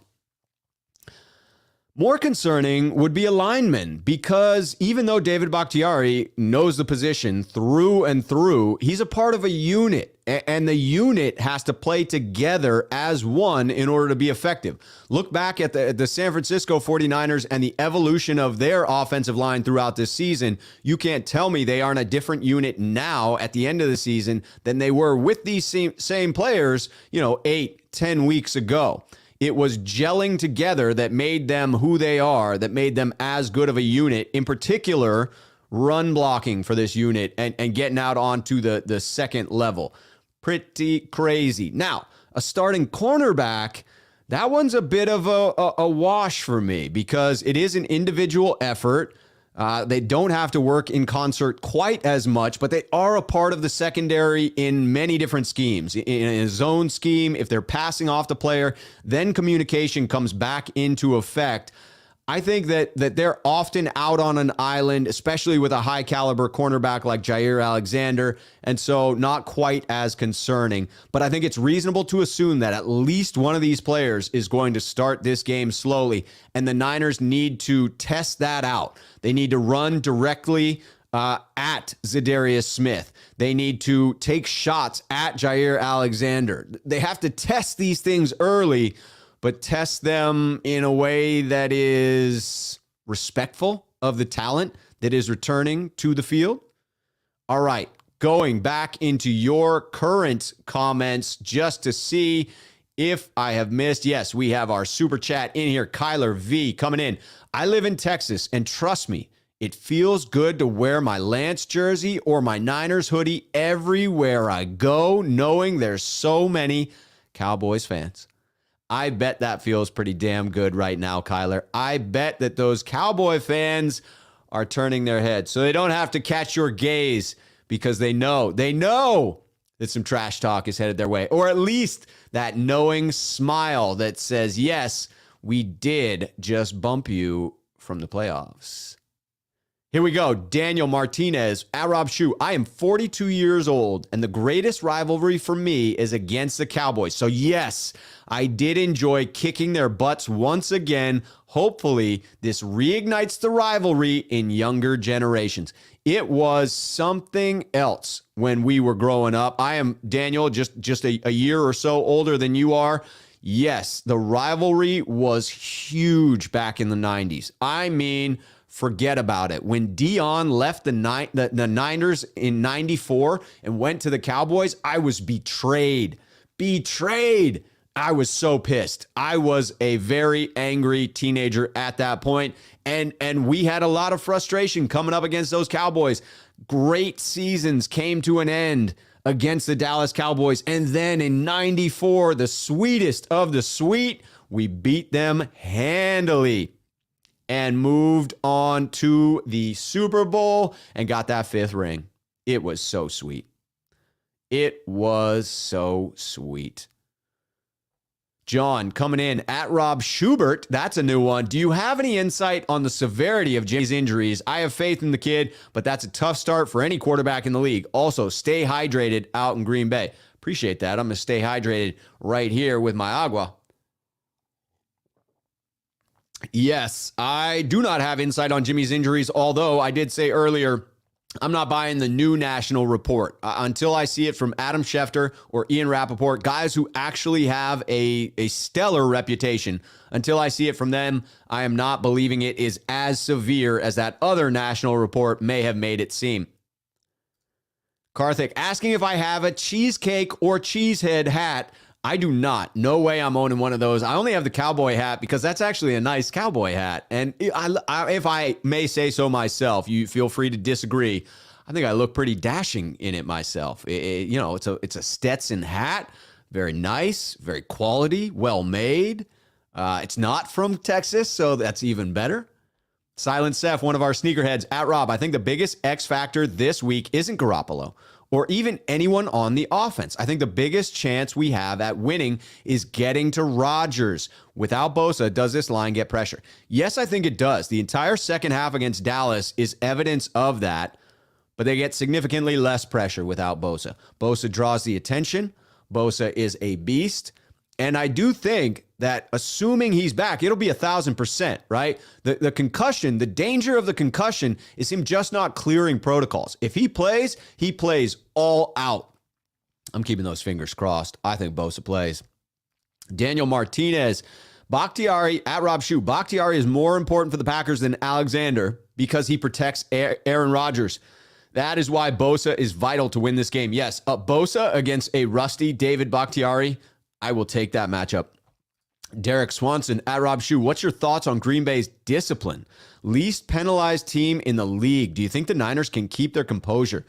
More concerning would be a lineman, because even though David Bakhtiari knows the position through and through, he's a part of a unit, and the unit has to play together as one in order to be effective. Look back at the San Francisco 49ers and the evolution of their offensive line throughout this season. You can't tell me they aren't a different unit now at the end of the season than they were with these same players, 8-10 weeks ago. It was gelling together that made them who they are, that made them as good of a unit, in particular, run blocking for this unit and getting out onto the second level. Pretty crazy. Now, a starting cornerback, that one's a bit of a wash for me, because it is an individual effort. They don't have to work in concert quite as much, but they are a part of the secondary in many different schemes. In a zone scheme, if they're passing off the player, then communication comes back into effect. I think that they're often out on an island, especially with a high caliber cornerback like Jair Alexander, and so not quite as concerning. But I think it's reasonable to assume that at least one of these players is going to start this game slowly, and the Niners need to test that out. They need to run directly at Zadarius Smith. They need to take shots at Jair Alexander. They have to test these things early, but test them in a way that is respectful of the talent that is returning to the field. All right, going back into your current comments just to see if I have missed. Yes, we have our super chat in here. Kyler V coming in. I live in Texas, and trust me, it feels good to wear my Lance jersey or my Niners hoodie everywhere I go, knowing there's so many Cowboys fans. I bet that feels pretty damn good right now, Kyler. I bet that those Cowboy fans are turning their heads so they don't have to catch your gaze because they know that some trash talk is headed their way, or at least that knowing smile that says, yes, we did just bump you from the playoffs. Here we go. Daniel Martinez at Rob Shoe. I am 42 years old, and the greatest rivalry for me is against the Cowboys. So yes, I did enjoy kicking their butts once again. Hopefully, this reignites the rivalry in younger generations. It was something else when we were growing up. I am, Daniel, just a year or so older than you are. Yes, the rivalry was huge back in the 90s. I mean, forget about it. When Dion left the Niners in 94 and went to the Cowboys, I was betrayed. Betrayed. I was so pissed. I was a very angry teenager at that point, and we had a lot of frustration coming up against those Cowboys. Great seasons came to an end against the Dallas Cowboys, and then in 94, the sweetest of the sweet, we beat them handily and moved on to the Super Bowl and got that 5th ring. It was so sweet. It was so sweet. John coming in at Rob Schubert. That's a new one. Do you have any insight on the severity of Jimmy's injuries? I have faith in the kid, but that's a tough start for any quarterback in the league. Also, stay hydrated out in Green Bay. Appreciate that. I'm going to stay hydrated right here with my agua. Yes, I do not have insight on Jimmy's injuries, although I did say earlier, I'm not buying the new national report until I see it from Adam Schefter or Ian Rappaport, guys who actually have a stellar reputation. Until I see it from them, I am not believing it is as severe as that other national report may have made it seem. Karthik asking if I have a cheesecake or cheesehead hat. I do not. No way I'm owning one of those. I only have the cowboy hat because that's actually a nice cowboy hat. And if I may say so myself, you feel free to disagree. I think I look pretty dashing in it myself. It's a Stetson hat. Very nice, very quality, well made. It's not from Texas, so that's even better. Silent Seth, one of our sneakerheads at Rob. I think the biggest X factor this week isn't Garoppolo or even anyone on the offense. I think the biggest chance we have at winning is getting to Rodgers. Without Bosa, does this line get pressure? Yes, I think it does. The entire second half against Dallas is evidence of that, but they get significantly less pressure without Bosa. Bosa draws the attention. Bosa is a beast. And I do think that assuming he's back, it'll be 1,000%, right? The concussion, the danger of the concussion is him just not clearing protocols. If he plays all out. I'm keeping those fingers crossed. I think Bosa plays. Daniel Martinez, Bakhtiari at Rob Shoe. Bakhtiari is more important for the Packers than Alexander because he protects Aaron Rodgers. That is why Bosa is vital to win this game. Yes, Bosa against a rusty David Bakhtiari. I will take that matchup. Derek Swanson at Rob Shoe. What's your thoughts on Green Bay's discipline? Least penalized team in the league. Do you think the Niners can keep their composure?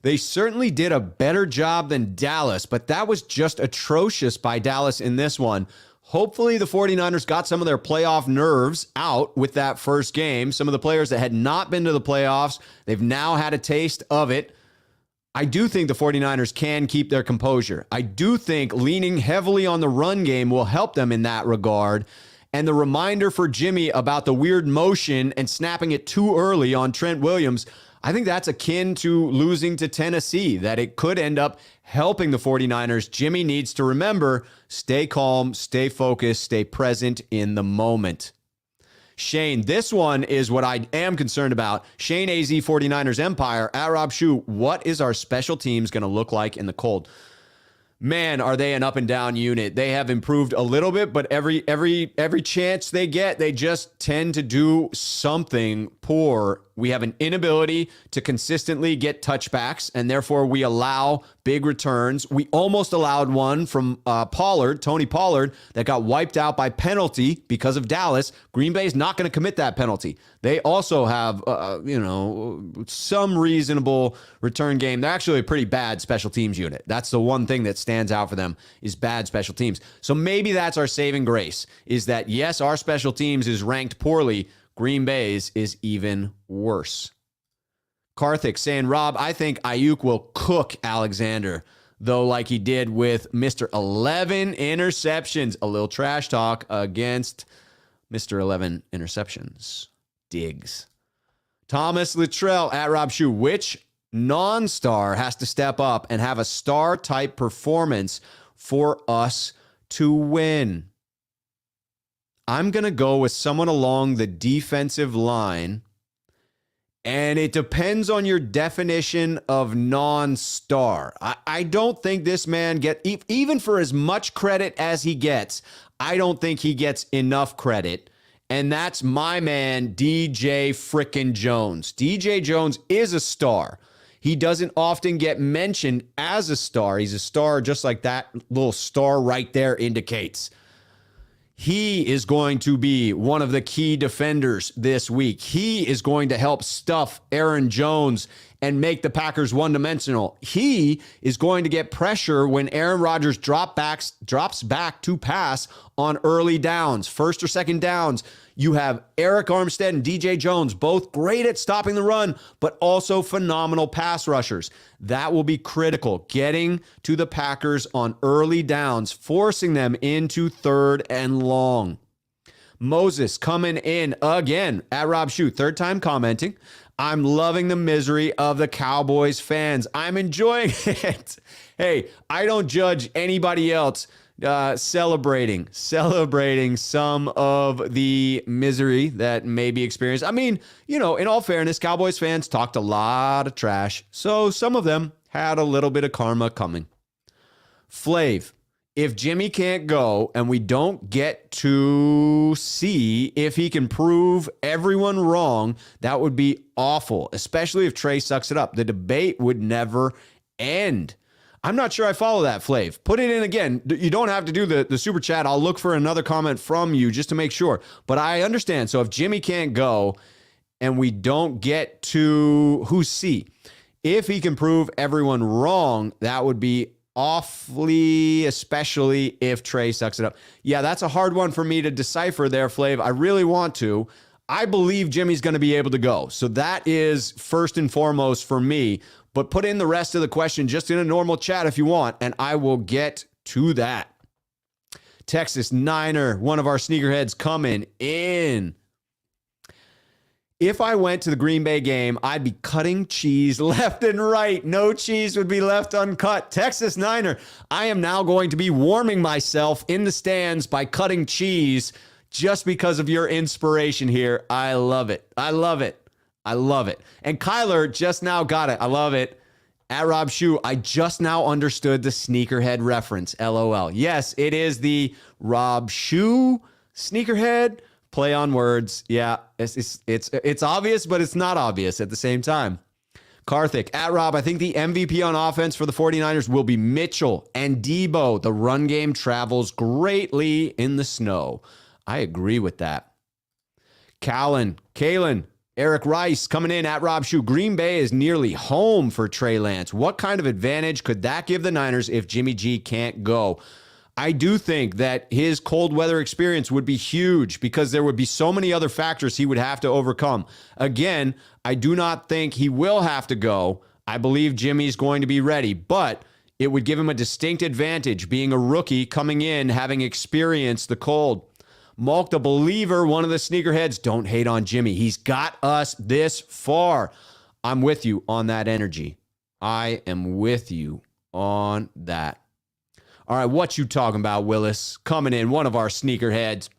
They certainly did a better job than Dallas, but that was just atrocious by Dallas in this one. Hopefully the 49ers got some of their playoff nerves out with that first game. Some of the players that had not been to the playoffs, they've now had a taste of it. I do think the 49ers can keep their composure. I do think leaning heavily on the run game will help them in that regard. And the reminder for Jimmy about the weird motion and snapping it too early on Trent Williams, I think that's akin to losing to Tennessee, that it could end up helping the 49ers. Jimmy needs to remember, stay calm, stay focused, stay present in the moment. Shane, this one is what I am concerned about. Shane AZ 49ers Empire at Rob Shoe. What is our special teams going to look like in the cold? Man, are they an up and down unit. They have improved a little bit, but every chance they get, they just tend to do something poor We have an inability to consistently get touchbacks, and therefore we allow big returns. We almost allowed one from Tony Pollard, that got wiped out by penalty because of Dallas. Green Bay is not going to commit that penalty. They also have, some reasonable return game. They're actually a pretty bad special teams unit. That's the one thing that stands out for them, is bad special teams. So maybe that's our saving grace, is that, yes, our special teams is ranked poorly. Green Bay's is even worse. Karthik saying, Rob, I think Aiyuk will cook Alexander, though, like he did with Mr. 11 interceptions. A little trash talk against Mr. 11 interceptions. Diggs. Thomas Luttrell at Rob Shue. Which non-star has to step up and have a star-type performance for us to win? I'm going to go with someone along the defensive line, and it depends on your definition of non-star. I don't think this man even for as much credit as he gets, I don't think he gets enough credit, and that's my man, DJ frickin' Jones. DJ Jones is a star. He doesn't often get mentioned as a star. He's a star just like that little star right there indicates. He is going to be one of the key defenders this week. He is going to help stuff Aaron Jones and make the Packers one-dimensional. He is going to get pressure when Aaron Rodgers drops back to pass on early downs, first or second downs. You have Eric Armstead and DJ Jones, both great at stopping the run, but also phenomenal pass rushers. That will be critical, getting to the Packers on early downs, forcing them into third and long. Moses coming in again at Rob Shue, third time commenting. I'm loving the misery of the Cowboys fans. I'm enjoying it. Hey, I don't judge anybody else celebrating some of the misery that may be experienced. I mean, in all fairness, Cowboys fans talked a lot of trash, so some of them had a little bit of karma coming. Flav, if Jimmy can't go and we don't get to see if he can prove everyone wrong, that would be awful, especially if Trey sucks it up. The debate would never end. I'm not sure I follow that, Flav. Put it in again. You don't have to do the super chat. I'll look for another comment from you just to make sure. But I understand. So if Jimmy can't go and we don't get to who's C, if he can prove everyone wrong, that would be awfully, especially if Trey sucks it up. Yeah, that's a hard one for me to decipher there, Flav. I really want to. I believe Jimmy's going to be able to go. So that is first and foremost for me. But put in the rest of the question just in a normal chat if you want, and I will get to that. Texas Niner, one of our sneakerheads coming in. If I went to the Green Bay game, I'd be cutting cheese left and right. No cheese would be left uncut. Texas Niner, I am now going to be warming myself in the stands by cutting cheese just because of your inspiration here. I love it. I love it. I love it. And Kyler just now got it. I love it. At Rob Shue, I just now understood the sneakerhead reference. LOL. Yes, it is the Rob Shue sneakerhead play on words. Yeah, it's obvious, but it's not obvious at the same time. Karthik, at Rob, I think the MVP on offense for the 49ers will be Mitchell and Deebo. The run game travels greatly in the snow. I agree with that. Kalen, Eric Rice coming in at Rob Shue. Green Bay is nearly home for Trey Lance. What kind of advantage could that give the Niners if Jimmy G can't go? I do think that his cold weather experience would be huge because there would be so many other factors he would have to overcome. Again, I do not think he will have to go. I believe Jimmy's going to be ready, but it would give him a distinct advantage being a rookie coming in, having experienced the cold. Malk the Believer, one of the sneakerheads, don't hate on Jimmy. He's got us this far. I'm with you on that energy. I am with you on that. All right, what you talking about, Willis? Coming in, one of our sneakerheads.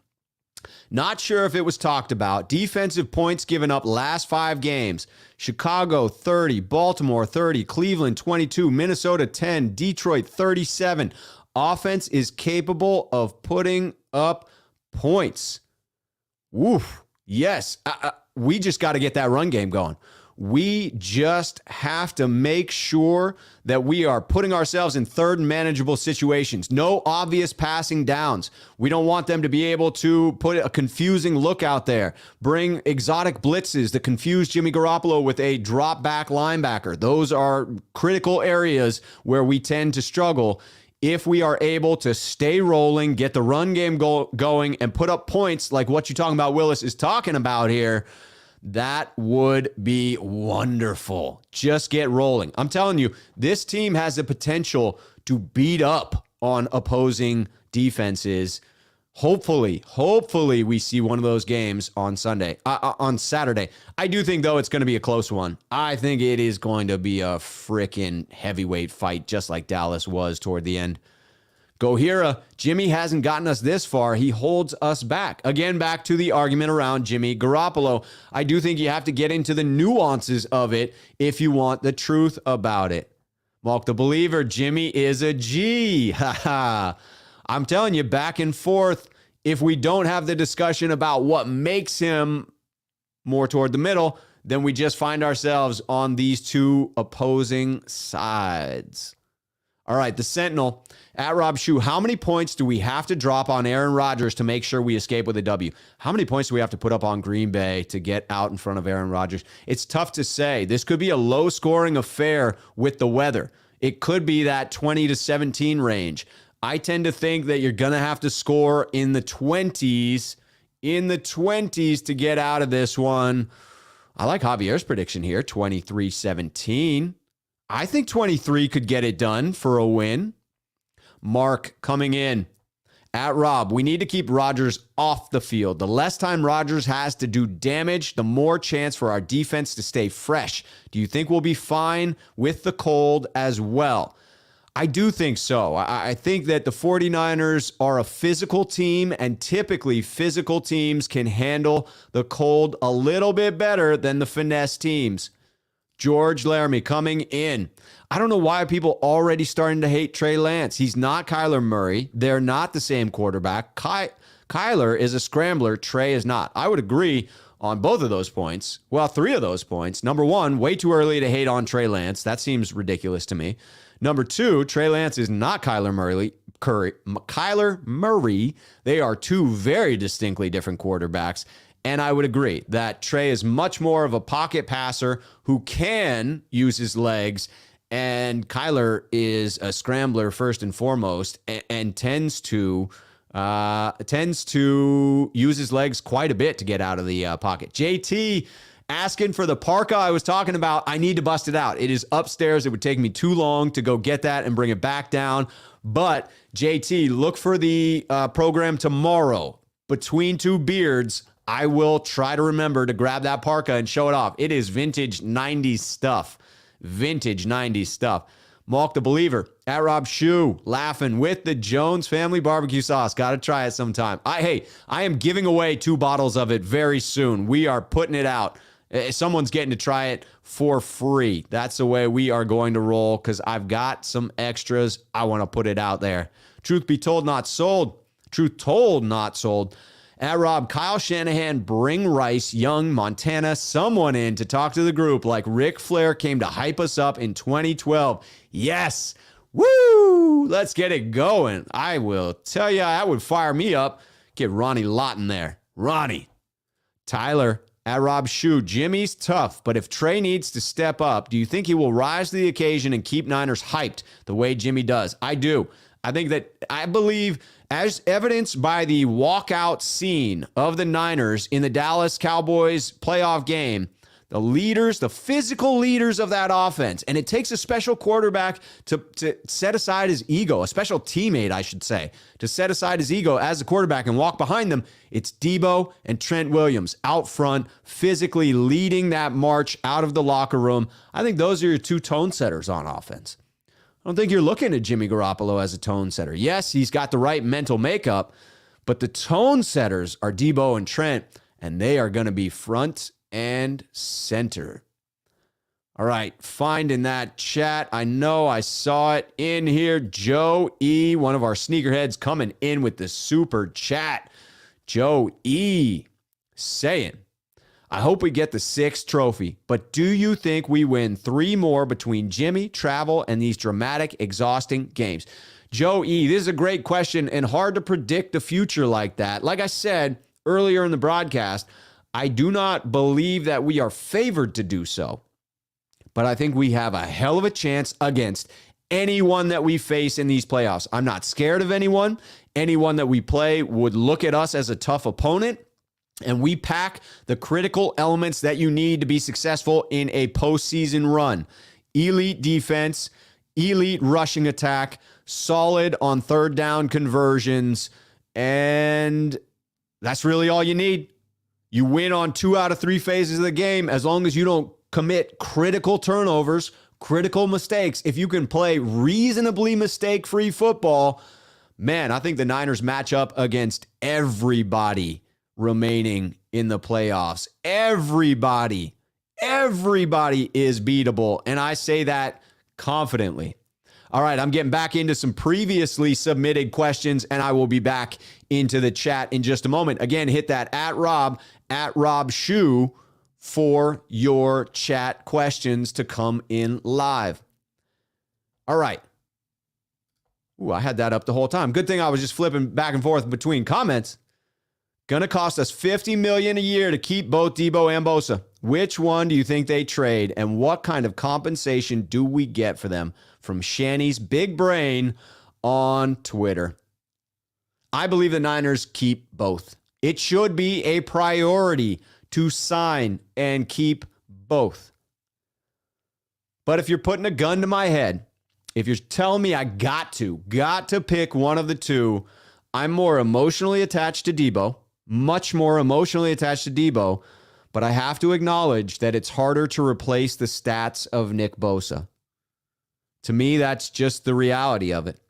Not sure if it was talked about. Defensive points given up last 5 games. Chicago 30, Baltimore 30, Cleveland 22, Minnesota 10, Detroit 37. Offense is capable of putting up points. Woof. Yes. we just got to get that run game going. We just have to make sure that we are putting ourselves in third and manageable situations. No obvious passing downs. We don't want them to be able to put a confusing look out there. Bring exotic blitzes to confuse Jimmy Garoppolo with a drop back linebacker. Those are critical areas where we tend to struggle. If we are able to stay rolling, get the run game going, and put up points like what you're talking about, Willis is talking about here, that would be wonderful. Just get rolling. I'm telling you, this team has the potential to beat up on opposing defenses. Hopefully we see one of those games on Saturday. I do think, though, it's going to be a close one. I think it is going to be a freaking heavyweight fight, just like Dallas was toward the end. Gohira, Jimmy hasn't gotten us this far. He holds us back. Again, back to the argument around Jimmy Garoppolo. I do think you have to get into the nuances of it if you want the truth about it. Mark the Believer, Jimmy is a G. I'm telling you, back and forth, if we don't have the discussion about what makes him more toward the middle, then we just find ourselves on these two opposing sides. All right, the Sentinel, at Rob Shue, how many points do we have to drop on Aaron Rodgers to make sure we escape with a W? How many points do we have to put up on Green Bay to get out in front of Aaron Rodgers? It's tough to say. This could be a low-scoring affair with the weather. It could be that 20 to 17 range. I tend to think that you're going to have to score in the 20s, to get out of this one. I like Javier's prediction here, 23-17. I think 23 could get it done for a win. Mark coming in. At Rob, we need to keep Rodgers off the field. The less time Rodgers has to do damage, the more chance for our defense to stay fresh. Do you think we'll be fine with the cold as well? I do think so. I think that the 49ers are a physical team, and typically physical teams can handle the cold a little bit better than the finesse teams. George Laramie coming in. I don't know why people already starting to hate Trey Lance. He's not Kyler Murray. They're not the same quarterback. Kyler is a scrambler. Trey is not. I would agree on both of those points. Well, three of those points. Number one, way too early to hate on Trey Lance. That seems ridiculous to me. Number two, Trey Lance is not Kyler Murray. They are two very distinctly different quarterbacks. And I would agree that Trey is much more of a pocket passer who can use his legs, and Kyler is a scrambler first and foremost, and tends to use his legs quite a bit to get out of the pocket. JT asking for the parka I was talking about. I need to bust it out. It is upstairs. It would take me too long to go get that and bring it back down. But JT, look for the program tomorrow. Between Two Beards, I will try to remember to grab that parka and show it off. It is vintage 90s stuff. Vintage 90s stuff. Mark the Believer, at Rob Shue, laughing with the Jones family barbecue sauce. Got to try it sometime. I am giving away 2 bottles of it very soon. We are putting it out. Someone's getting to try it for free. That's the way we are going to roll, because I've got some extras. I want to put it out there. Truth be told, not sold. Truth told, not sold. At Rob, Kyle Shanahan, bring Rice, Young, Montana, someone in to talk to the group like Ric Flair came to hype us up in 2012. Yes. Woo! Let's get it going. I will tell you, that would fire me up. Get Ronnie Lawton there. Ronnie. Tyler, at Rob Shue, Jimmy's tough, but if Trey needs to step up, do you think he will rise to the occasion and keep Niners hyped the way Jimmy does? I do. I believe, as evidenced by the walkout scene of the Niners in the Dallas Cowboys playoff game, the leaders, the physical leaders of that offense, and it takes a special quarterback to set aside his ego, a special teammate, I should say, to set aside his ego as a quarterback and walk behind them. It's Deebo and Trent Williams out front, physically leading that march out of the locker room. I think those are your 2 tone setters on offense. I don't think you're looking at Jimmy Garoppolo as a tone setter. Yes, he's got the right mental makeup, but the tone setters are Deebo and Trent, and they are going to be front and center. All right, find in that chat. I know I saw it in here. Joe E., one of our sneakerheads, coming in with the super chat. Joe E. saying, I hope we get the 6th trophy, but do you think we win 3 more between Jimmy, travel, and these dramatic, exhausting games? Joe E., this is a great question and hard to predict the future like that. Like I said earlier in the broadcast, I do not believe that we are favored to do so, but I think we have a hell of a chance against anyone that we face in these playoffs. I'm not scared of anyone. Anyone that we play would look at us as a tough opponent, and we pack the critical elements that you need to be successful in a postseason run. Elite defense, elite rushing attack, solid on third down conversions, and that's really all you need. You win on 2 out of 3 phases of the game as long as you don't commit critical turnovers, critical mistakes. If you can play reasonably mistake-free football, man, I think the Niners match up against everybody remaining in the playoffs. Everybody is beatable, and I say that confidently. All right, I'm getting back into some previously submitted questions, and I will be back into the chat in just a moment. Again, hit that at Rob Shoe for your chat questions to come in live. All right. Ooh, I had that up the whole time. Good thing I was just flipping back and forth between comments. Gonna cost us $50 million a year to keep both Deebo and Bosa. Which one do you think they trade, and what kind of compensation do we get for them? From Shanny's Big Brain on Twitter. I believe the Niners keep both. It should be a priority to sign and keep both. But if you're putting a gun to my head, if you're telling me I got to pick one of the two, I'm more emotionally attached to Deebo, much more emotionally attached to Deebo, but I have to acknowledge that it's harder to replace the stats of Nick Bosa. To me, that's just the reality of it.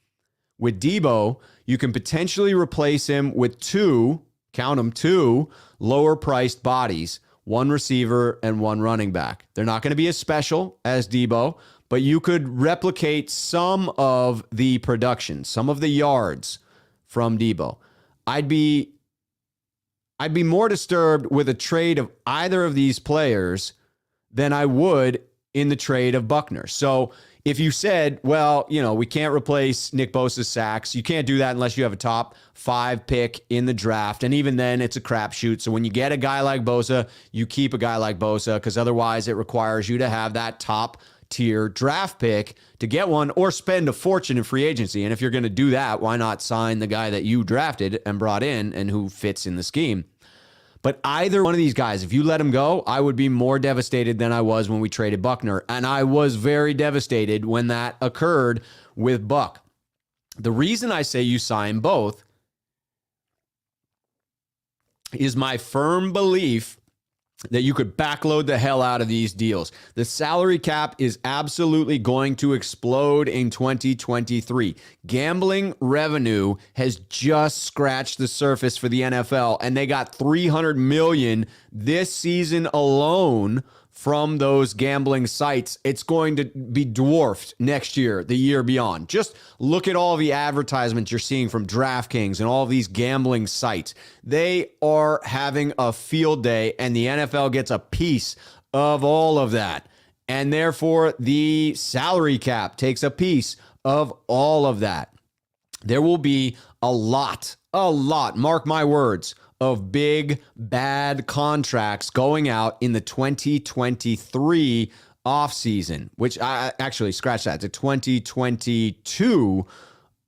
With Deebo, you can potentially replace him with 2, count them, 2 lower-priced bodies, 1 receiver and 1 running back. They're not going to be as special as Deebo, but you could replicate some of the production, some of the yards from Deebo. I'd be more disturbed with a trade of either of these players than I would in the trade of Buckner. So if you said, well, we can't replace Nick Bosa's sacks, you can't do that unless you have a top 5 pick in the draft. And even then, it's a crapshoot. So when you get a guy like Bosa, you keep a guy like Bosa, because otherwise it requires you to have that top tier draft pick to get one, or spend a fortune in free agency. And if you're going to do that, why not sign the guy that you drafted and brought in and who fits in the scheme? But either one of these guys, if you let him go, I would be more devastated than I was when we traded Buckner. And I was very devastated when that occurred with Buck. The reason I say you sign both is my firm belief that you could backload the hell out of these deals. The salary cap is absolutely going to explode in 2023. Gambling revenue has just scratched the surface for the NFL, and they got $300 million this season alone from those gambling sites. It's going to be dwarfed next year, the year beyond. Just look at all the advertisements you're seeing from DraftKings and all these gambling sites. They are having a field day, and the NFL gets a piece of all of that. And therefore, the salary cap takes a piece of all of that. There will be a lot, mark my words, of big, bad contracts going out in the 2023 offseason, which I actually scratch that, the 2022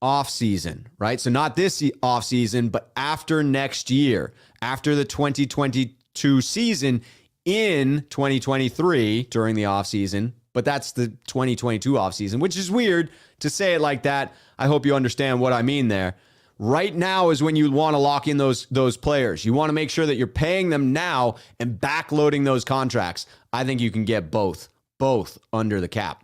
offseason, right? So not this offseason, but after next year, after the 2022 season in 2023 during the offseason, but that's the 2022 offseason, which is weird to say it like that. I hope you understand what I mean there. Right now is when you want to lock in those players. You want to make sure that you're paying them now and backloading those contracts. I think you can get both under the cap.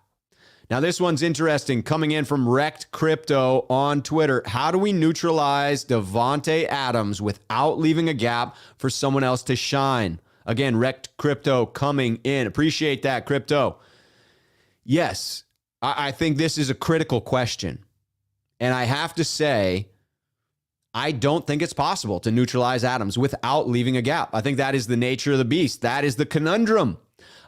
Now, this one's interesting, coming in from Wrecked Crypto on Twitter. How do we neutralize Davante Adams without leaving a gap for someone else to shine? Again, Wrecked Crypto coming in. Appreciate that, Crypto. Yes, I think this is a critical question. And I have to say, I don't think it's possible to neutralize Adams without leaving a gap. I think that is the nature of the beast. That is the conundrum.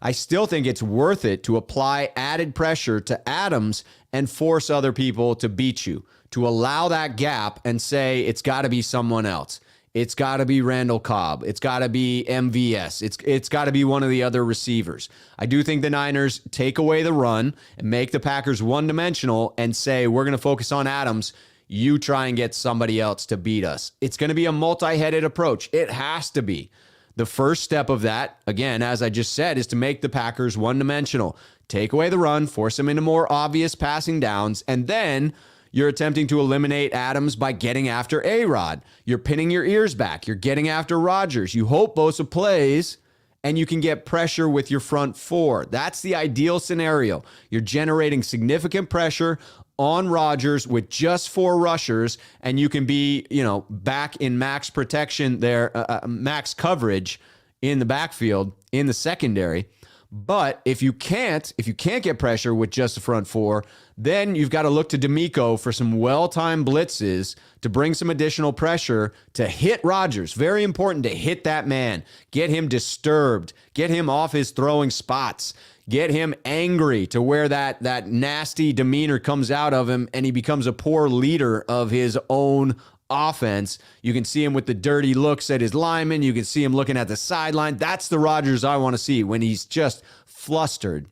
I still think it's worth it to apply added pressure to Adams and force other people to beat you, to allow that gap and say it's got to be someone else. It's got to be Randall Cobb. It's got to be MVS. It's got to be one of the other receivers. I do think the Niners take away the run and make the Packers one-dimensional and say, we're going to focus on Adams. You try and get somebody else to beat us. It's going to be a multi-headed approach. It has to be. The first step of that, again, as I just said, is to make the Packers one-dimensional. Take away the run, force them into more obvious passing downs, and then you're attempting to eliminate Adams by getting after A-Rod. You're pinning your ears back. You're getting after Rodgers. You hope Bosa plays, and you can get pressure with your front four. That's the ideal scenario. You're generating significant pressure on Rodgers with just 4 rushers, and you can be, back in max protection there, max coverage in the backfield, in the secondary. But if you can't get pressure with just the front 4, then you've got to look to D'Amico for some well-timed blitzes to bring some additional pressure to hit Rodgers. Very important to hit that man. Get him disturbed. Get him off his throwing spots. Get him angry to where that nasty demeanor comes out of him and he becomes a poor leader of his own offense. You can see him with the dirty looks at his linemen. You can see him looking at the sideline. That's the Rodgers I want to see when he's just flustered.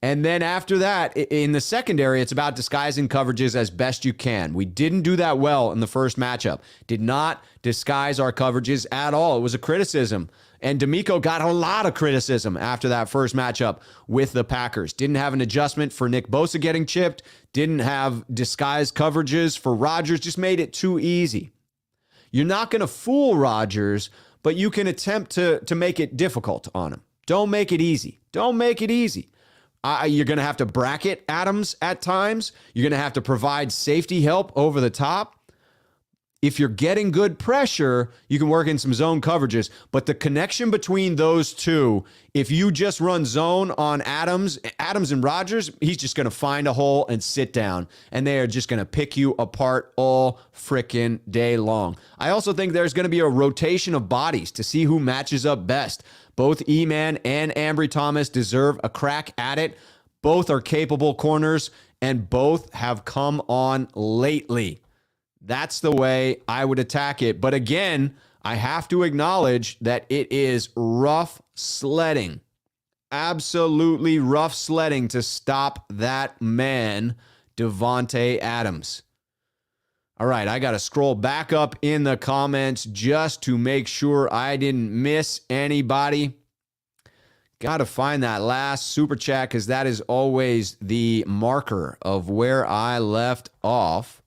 And then after that, in the secondary, it's about disguising coverages as best you can. We didn't do that well in the first matchup. Did not disguise our coverages at all. It was a criticism. And D'Amico got a lot of criticism after that first matchup with the Packers. Didn't have an adjustment for Nick Bosa getting chipped. Didn't have disguised coverages for Rodgers. Just made it too easy. You're not going to fool Rodgers, but you can attempt to make it difficult on him. Don't make it easy. Don't make it easy. You're going to have to bracket Adams at times. You're going to have to provide safety help over the top. If you're getting good pressure, you can work in some zone coverages. But the connection between those two, if you just run zone on Adams and Rodgers, he's just going to find a hole and sit down. And they are just going to pick you apart all frickin' day long. I also think there's going to be a rotation of bodies to see who matches up best. Both E-Man and Ambry Thomas deserve a crack at it. Both are capable corners, and both have come on lately. That's the way I would attack it. But again, I have to acknowledge that it is rough sledding. Absolutely rough sledding to stop that man, Davante Adams. All right, I got to scroll back up in the comments just to make sure I didn't miss anybody. Got to find that last super chat because that is always the marker of where I left off.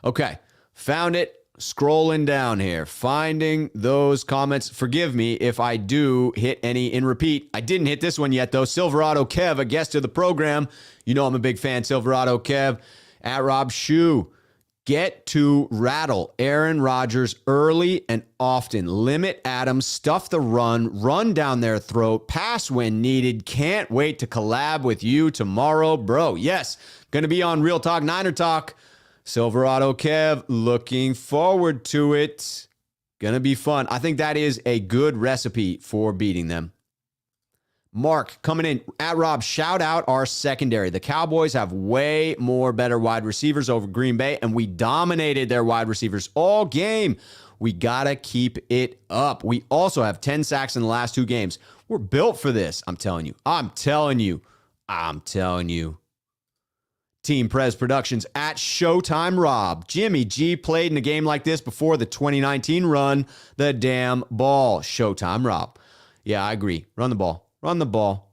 Okay, found it. Scrolling down here, finding those comments. Forgive me if I do hit any in repeat. I didn't hit this one yet, though. Silverado Kev, a guest of the program. You know I'm a big fan, Silverado Kev. At Rob Shue, get to rattle Aaron Rodgers early and often. Limit Adams, stuff the run down their throat, pass when needed. Can't wait to collab with you tomorrow, bro. Yes, going to be on Real Talk Niner Talk. Silverado Kev, looking forward to it. Gonna be fun. I think that is a good recipe for beating them. Mark coming in at Rob, shout out our secondary. The Cowboys have way more better wide receivers over Green Bay, and we dominated their wide receivers all game. We gotta keep it up. We also have 10 sacks in the last 2 games. We're built for this. I'm telling you. Team Prez Productions at Showtime Rob. Jimmy G played in a game like this before the 2019 run. The damn ball. Showtime Rob. Yeah, I agree. Run the ball. Run the ball.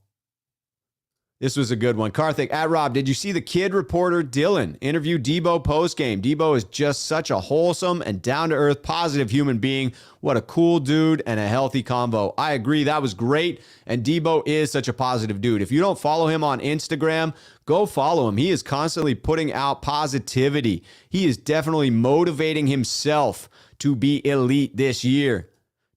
This was a good one. Karthik at Rob. Did you see the kid reporter Dylan interview Deebo post-game? Deebo is just such a wholesome and down-to-earth, positive human being. What a cool dude and a healthy combo. I agree. That was great. And Deebo is such a positive dude. If you don't follow him on Instagram, go follow him. He is constantly putting out positivity. He is definitely motivating himself to be elite this year.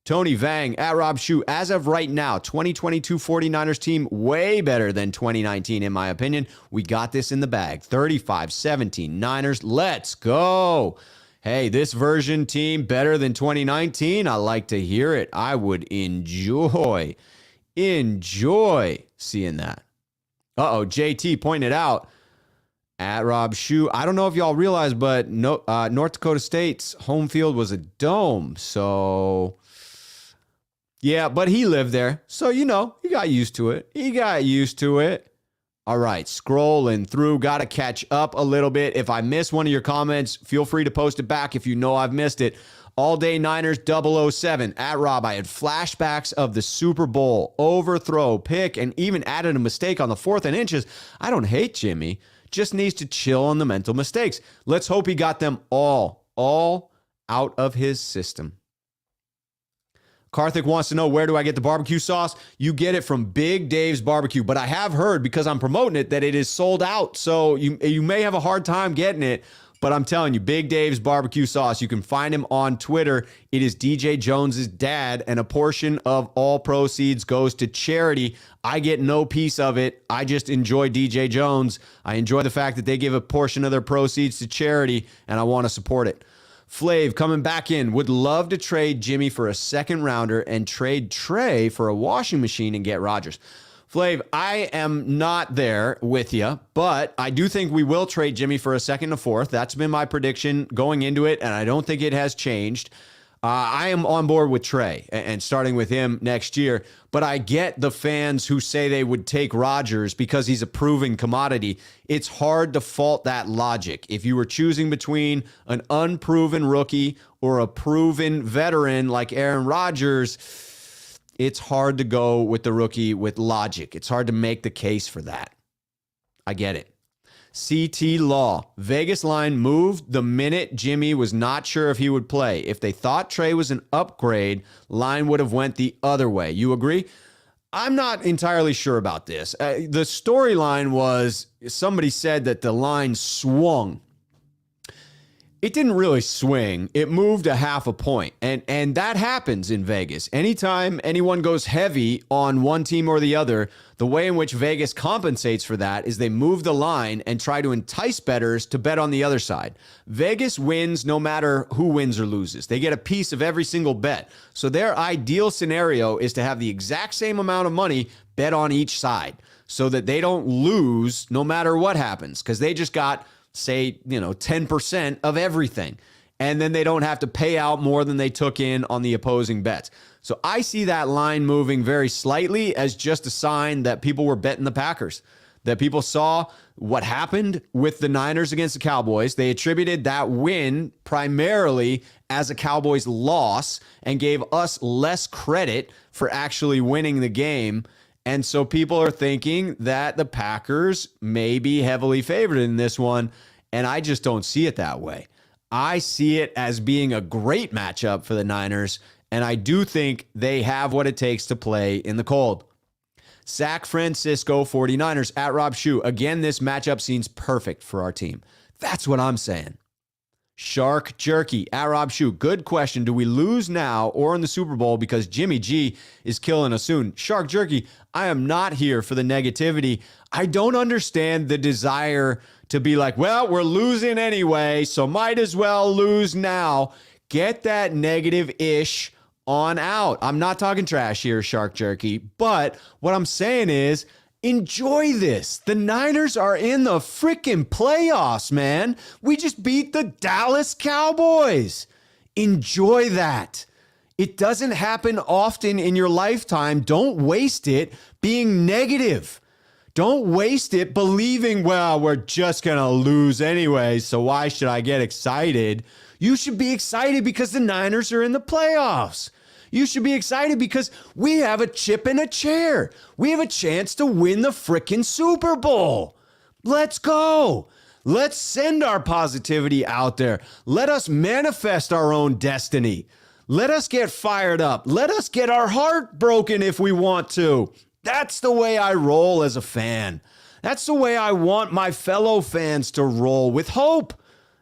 Tony Vang at Rob Shue. As of right now, 2022 49ers team way better than 2019, in my opinion. We got this in the bag. 35-17 Niners. Let's go. Hey, this version team better than 2019? I like to hear it. I would enjoy seeing that. JT pointed out at Rob Shue. I don't know if y'all realize, but North Dakota State's home field was a dome. So, yeah, but he lived there. So, he got used to it. All right, scrolling through. Got to catch up a little bit. If I miss one of your comments, feel free to post it back if you know I've missed it. All Day Niners 007 at Rob. I had flashbacks of the Super Bowl, overthrow, pick, and even added a mistake on the 4th and inches. I don't hate Jimmy. Just needs to chill on the mental mistakes. Let's hope he got them all out of his system. Karthik wants to know, where do I get the barbecue sauce? You get it from Big Dave's Barbecue, but I have heard, because I'm promoting it, that it is sold out. So you may have a hard time getting it, but I'm telling you, Big Dave's Barbecue Sauce, you can find him on Twitter. It is DJ Jones's dad, and a portion of all proceeds goes to charity. I get no piece of it. I just enjoy DJ Jones. I enjoy the fact that they give a portion of their proceeds to charity, and I want to support it. Flav coming back in. Would love to trade Jimmy for a second rounder and trade Trey for a washing machine and get Rodgers. Flav, I am not there with you, but I do think we will trade Jimmy for a second and a fourth. That's been my prediction going into it, and I don't think it has changed. I am on board with Trey and starting with him next year, but I get the fans who say they would take Rodgers because he's a proven commodity. It's hard to fault that logic. If you were choosing between an unproven rookie or a proven veteran like Aaron Rodgers, it's hard to go with the rookie with logic. It's hard to make the case for that. I get it. CT Law. Vegas line moved the minute Jimmy was not sure if he would play. If they thought Trey was an upgrade, line would have went the other way. You agree? I'm not entirely sure about this. The storyline was, somebody said that the line swung. It didn't really swing. It moved a half a point. And that happens in Vegas. Anytime anyone goes heavy on one team or the other, the way in which Vegas compensates for that is they move the line and try to entice bettors to bet on the other side. Vegas wins no matter who wins or loses. They get a piece of every single bet. So their ideal scenario is to have the exact same amount of money bet on each side so that they don't lose no matter what happens, because they just got, say, 10% of everything. And then they don't have to pay out more than they took in on the opposing bets. So I see that line moving very slightly as just a sign that people were betting the Packers, that people saw what happened with the Niners against the Cowboys. They attributed that win primarily as a Cowboys loss and gave us less credit for actually winning the game. And so people are thinking that the Packers may be heavily favored in this one, and I just don't see it that way. I see it as being a great matchup for the Niners, and I do think they have what it takes to play in the cold. San Francisco 49ers at Rob Shue. Again, this matchup seems perfect for our team. That's what I'm saying. Shark Jerky at Rob Shue. Good question. Do we lose now or in the Super Bowl because Jimmy G is killing us soon? Shark Jerky, I am not here for the negativity. I don't understand the desire to be like, well, we're losing anyway, so might as well lose now. Get that negative-ish on out. I'm not talking trash here, Shark Jerky, but what I'm saying is, enjoy this. The Niners are in the freaking playoffs, man. We just beat the Dallas Cowboys. Enjoy that. It doesn't happen often in your lifetime. Don't waste it being negative. Don't waste it believing, well, we're just going to lose anyway, so why should I get excited? You should be excited because the Niners are in the playoffs. You should be excited because we have a chip in a chair. We have a chance to win the frickin' Super Bowl. Let's go. Let's send our positivity out there. Let us manifest our own destiny. Let us get fired up. Let us get our heart broken if we want to. That's the way I roll as a fan. That's the way I want my fellow fans to roll, with hope.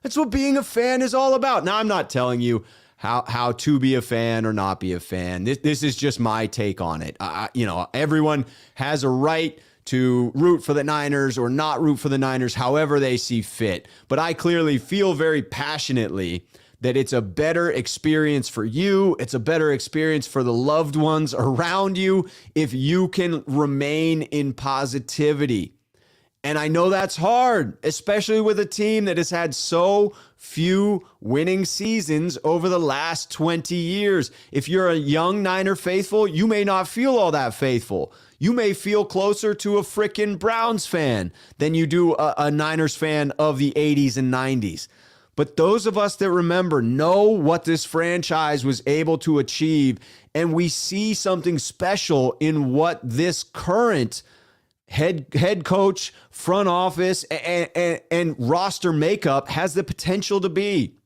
That's what being a fan is all about. Now, I'm not telling you how to be a fan or not be a fan. This is just my take on it. Everyone has a right to root for the Niners or not root for the Niners, however they see fit. But I clearly feel very passionately that it's a better experience for you. It's a better experience for the loved ones around you if you can remain in positivity. And I know that's hard, especially with a team that has had so few winning seasons over the last 20 years. If you're a young Niner faithful, you may not feel all that faithful. You may feel closer to a frickin' Browns fan than you do a Niners fan of the 80s and 90s. But those of us that remember know what this franchise was able to achieve, and we see something special in what this current head coach, front office, and roster makeup has the potential to be.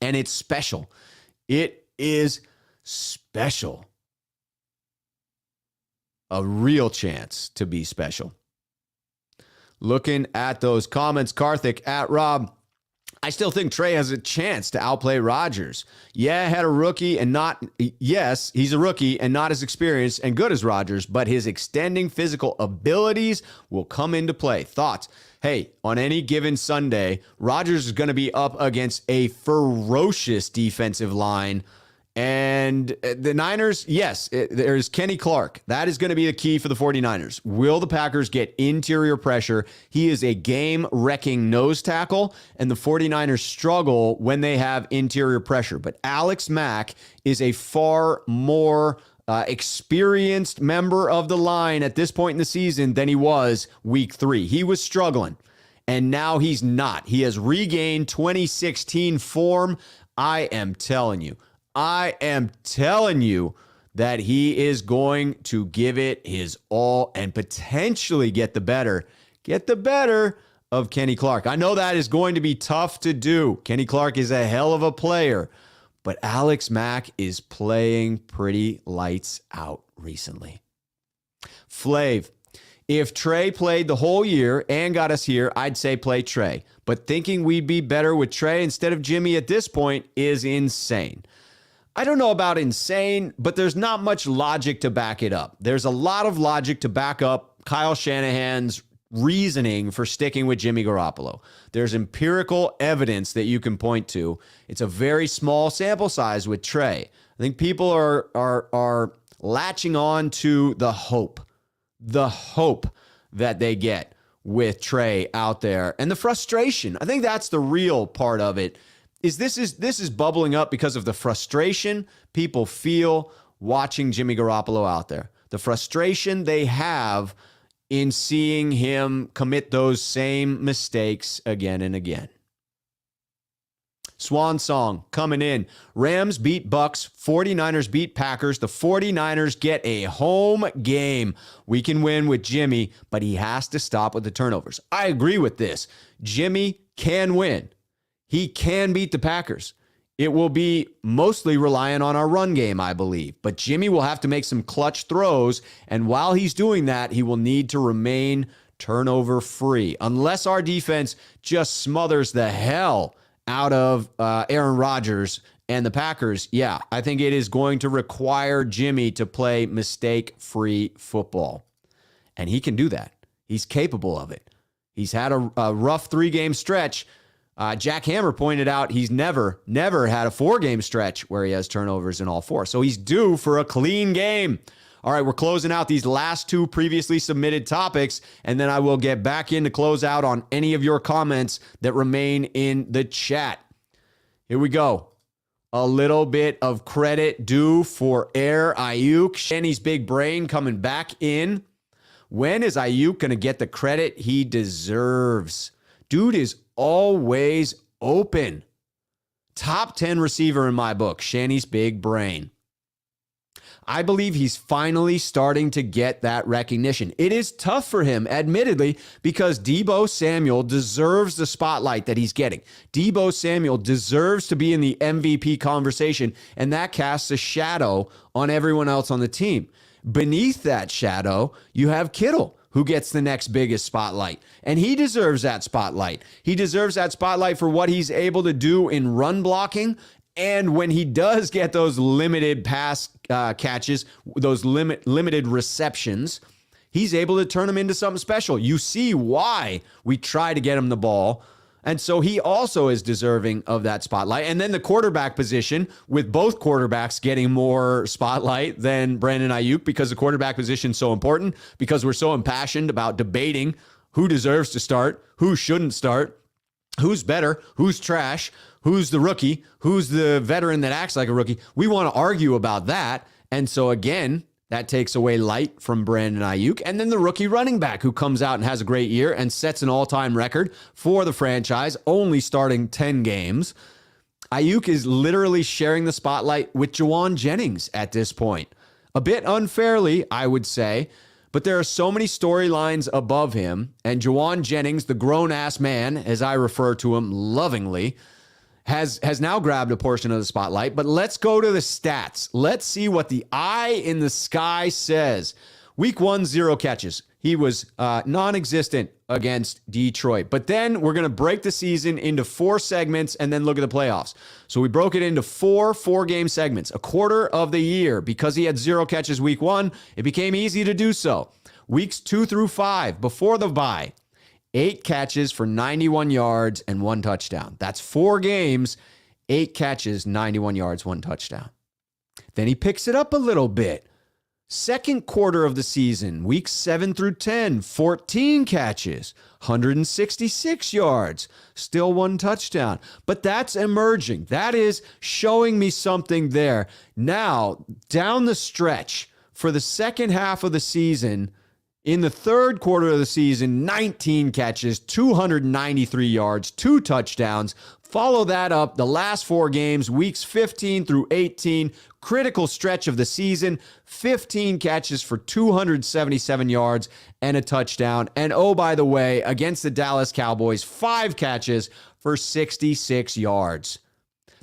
And it's special. It is special. A real chance to be special. Looking at those comments, Karthik at Rob, I still think Trey has a chance to outplay Rodgers. Yeah, he's a rookie and not as experienced and good as Rodgers, but his extending physical abilities will come into play. Thoughts? Hey, on any given Sunday, Rodgers is going to be up against a ferocious defensive line. And the Niners, yes, there's Kenny Clark. That is going to be the key for the 49ers. Will the Packers get interior pressure? He is a game-wrecking nose tackle, and the 49ers struggle when they have interior pressure. But Alex Mack is a far more experienced member of the line at this point in the season than he was week 3. He was struggling, and now he's not. He has regained 2016 form. I am telling you that he is going to give it his all and potentially get the better of Kenny Clark. I know that is going to be tough to do. Kenny Clark is a hell of a player, but Alex Mack is playing pretty lights out recently. Flav, if Trey played the whole year and got us here, I'd say play Trey. But thinking we'd be better with Trey instead of Jimmy at this point is insane. I don't know about insane, but there's not much logic to back it up. There's a lot of logic to back up Kyle Shanahan's reasoning for sticking with Jimmy Garoppolo. There's empirical evidence that you can point to. It's a very small sample size with Trey. I think people are latching on to the hope that they get with Trey out there, and the frustration. I think that's the real part of it. This is bubbling up because of the frustration people feel watching Jimmy Garoppolo out there. The frustration they have in seeing him commit those same mistakes again and again. Swan Song coming in. Rams beat Bucks. 49ers beat Packers. The 49ers get a home game. We can win with Jimmy, but he has to stop with the turnovers. I agree with this. Jimmy can win. He can beat the Packers. It will be mostly reliant on our run game, I believe. But Jimmy will have to make some clutch throws, and while he's doing that, he will need to remain turnover-free. Unless our defense just smothers the hell out of Aaron Rodgers and the Packers, yeah, I think it is going to require Jimmy to play mistake-free football. And he can do that. He's capable of it. He's had a rough 3-game stretch. Jack Hammer pointed out he's never had a 4-game stretch where he has turnovers in all 4. So he's due for a clean game. All right, we're closing out these last 2 previously submitted topics, and then I will get back in to close out on any of your comments that remain in the chat. Here we go. A little bit of credit due for Aiyuk. Shanny's big brain coming back in. When is Aiyuk going to get the credit he deserves? Dude is always open. Top 10 receiver in my book, Shanny's big brain. I believe he's finally starting to get that recognition. It is tough for him, admittedly, because Deebo Samuel deserves the spotlight that he's getting. Deebo Samuel deserves to be in the MVP conversation, and that casts a shadow on everyone else on the team. Beneath that shadow, you have Kittle, who gets the next biggest spotlight. And he deserves that spotlight. He deserves that spotlight for what he's able to do in run blocking. And when he does get those limited pass catches, those limited receptions, he's able to turn them into something special. You see why we try to get him the ball And so he also is deserving of that spotlight. And then the quarterback position, with both quarterbacks getting more spotlight than Brandon Aiyuk, because the quarterback position is so important, because we're so impassioned about debating who deserves to start, who shouldn't start, who's better, who's trash, who's the rookie, who's the veteran that acts like a rookie. We want to argue about that. And so again, that takes away light from Brandon Aiyuk. And then the rookie running back who comes out and has a great year and sets an all-time record for the franchise, only starting 10 games. Aiyuk is literally sharing the spotlight with Juwan Jennings at this point. A bit unfairly, I would say, but there are so many storylines above him. And Juwan Jennings, the grown-ass man, as I refer to him lovingly, has now grabbed a portion of the spotlight. But let's go to the stats. Let's see what the eye in the sky says. Week 1, 0 catches. He was non-existent against Detroit. But then we're going to break the season into 4 segments and then look at the playoffs. So we broke it into 4-game segments, a quarter of the year. Because he had 0 catches week 1, it became easy to do so. Weeks 2 through 5, before the bye, 8 catches for 91 yards and 1 touchdown. That's 4 games, 8 catches, 91 yards, 1 touchdown. Then he picks it up a little bit. Second quarter of the season, weeks 7 through 10, 14 catches, 166 yards, still 1 touchdown. But that's emerging. That is showing me something there. Now, down the stretch for the second half of the season, in the third quarter of the season, 19 catches, 293 yards, 2 touchdowns. Follow that up, the last 4 games, weeks 15 through 18, critical stretch of the season, 15 catches for 277 yards and a touchdown. And oh, by the way, against the Dallas Cowboys, 5 catches for 66 yards.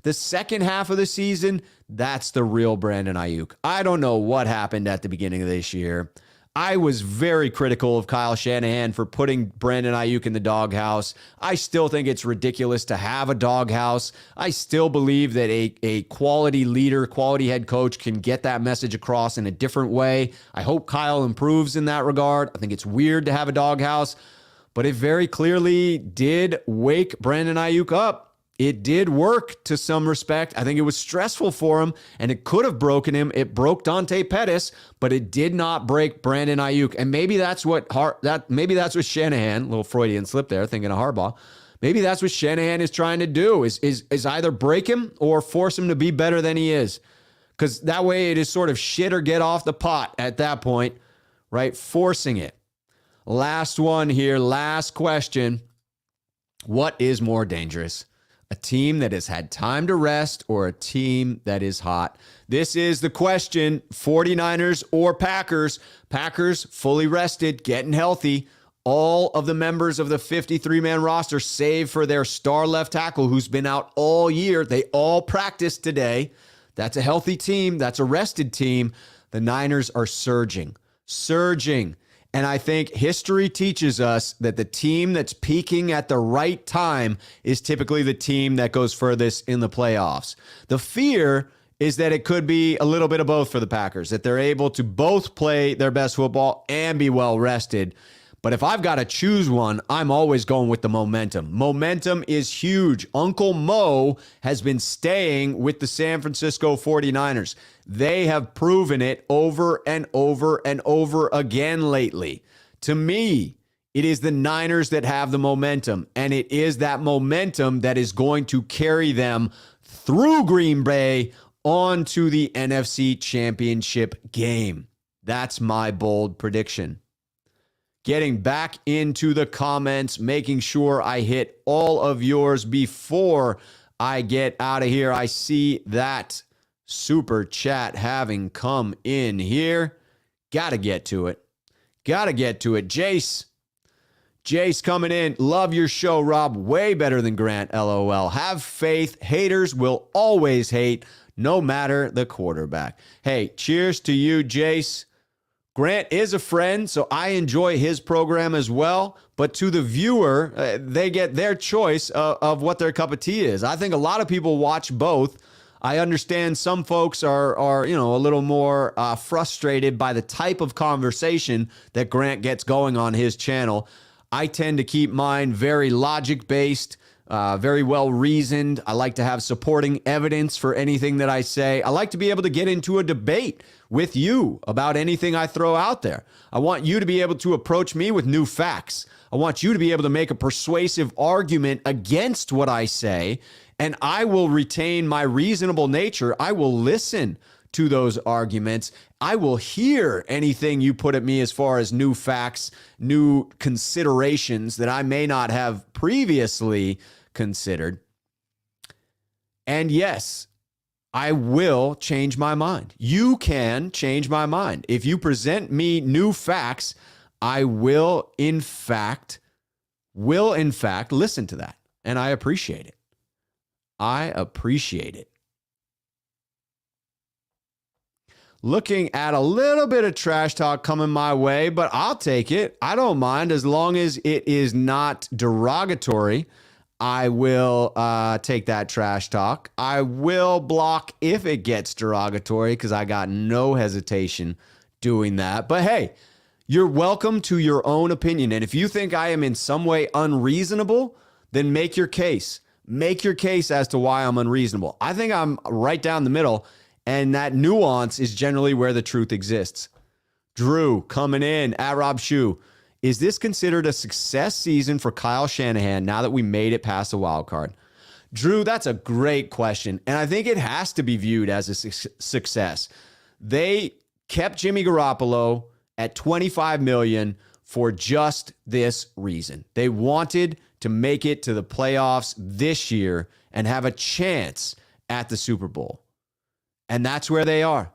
The second half of the season, that's the real Brandon Aiyuk. I don't know what happened at the beginning of this year. I was very critical of Kyle Shanahan for putting Brandon Aiyuk in the doghouse. I still think it's ridiculous to have a doghouse. I still believe that a quality leader, quality head coach can get that message across in a different way. I hope Kyle improves in that regard. I think it's weird to have a doghouse, but it very clearly did wake Brandon Aiyuk up. It did work to some respect. I think it was stressful for him, and it could have broken him. It broke Dante Pettis, but it did not break Brandon Aiyuk. And maybe that's what Shanahan, little Freudian slip there, thinking of Harbaugh. Maybe that's what Shanahan is trying to do, is either break him or force him to be better than he is. Because that way it is sort of shit or get off the pot at that point, right? Forcing it. Last one here, last question. What is more dangerous? A team that has had time to rest or a team that is hot? This is the question. 49ers or Packers? Packers fully rested, getting healthy. All of the members of the 53-man roster, save for their star left tackle who's been out all year, they all practiced today. That's a healthy team. That's a rested team. The Niners are surging. And I think history teaches us that the team that's peaking at the right time is typically the team that goes furthest in the playoffs. The fear is that it could be a little bit of both for the Packers, that they're able to both play their best football and be well rested. But if I've got to choose one, I'm always going with the momentum. Momentum is huge. Uncle Mo has been staying with the San Francisco 49ers. They have proven it over and over and over again lately. To me, it is the Niners that have the momentum, and it is that momentum that is going to carry them through Green Bay onto the NFC Championship game. That's my bold prediction. Getting back into the comments, making sure I hit all of yours before I get out of here. I see that super chat having come in here. Gotta get to it. Jace coming in. Love your show, Rob. Way better than Grant, LOL. Have faith. Haters will always hate, no matter the quarterback. Hey, cheers to you, Jace. Grant is a friend, so I enjoy his program as well. But to the viewer, they get their choice of what their cup of tea is. I think a lot of people watch both. I understand some folks are a little more frustrated by the type of conversation that Grant gets going on his channel. I tend to keep mine very logic-based, very well reasoned. I like to have supporting evidence for anything that I say. I like to be able to get into a debate with you about anything I throw out there. I want you to be able to approach me with new facts. I want you to be able to make a persuasive argument against what I say, and I will retain my reasonable nature. I will listen to those arguments. I will hear anything you put at me as far as new facts, new considerations that I may not have previously considered. And yes, I will change my mind. You can change my mind. If you present me new facts, I will in fact listen to that. And I appreciate it. I appreciate it. Looking at a little bit of trash talk coming my way, but I'll take it. I don't mind as long as it is not derogatory. I will take that trash talk. I will block if it gets derogatory because I got no hesitation doing that. But hey, you're welcome to your own opinion. And if you think I am in some way unreasonable, then make your case. Make your case as to why I'm unreasonable. I think I'm right down the middle. And that nuance is generally where the truth exists. Drew coming in at Rob Shoe. Is this considered a success season for Kyle Shanahan now that we made it past the wild card? Drew, that's a great question. And I think it has to be viewed as a success. They kept Jimmy Garoppolo at $25 million for just this reason. They wanted to make it to the playoffs this year and have a chance at the Super Bowl. And that's where they are.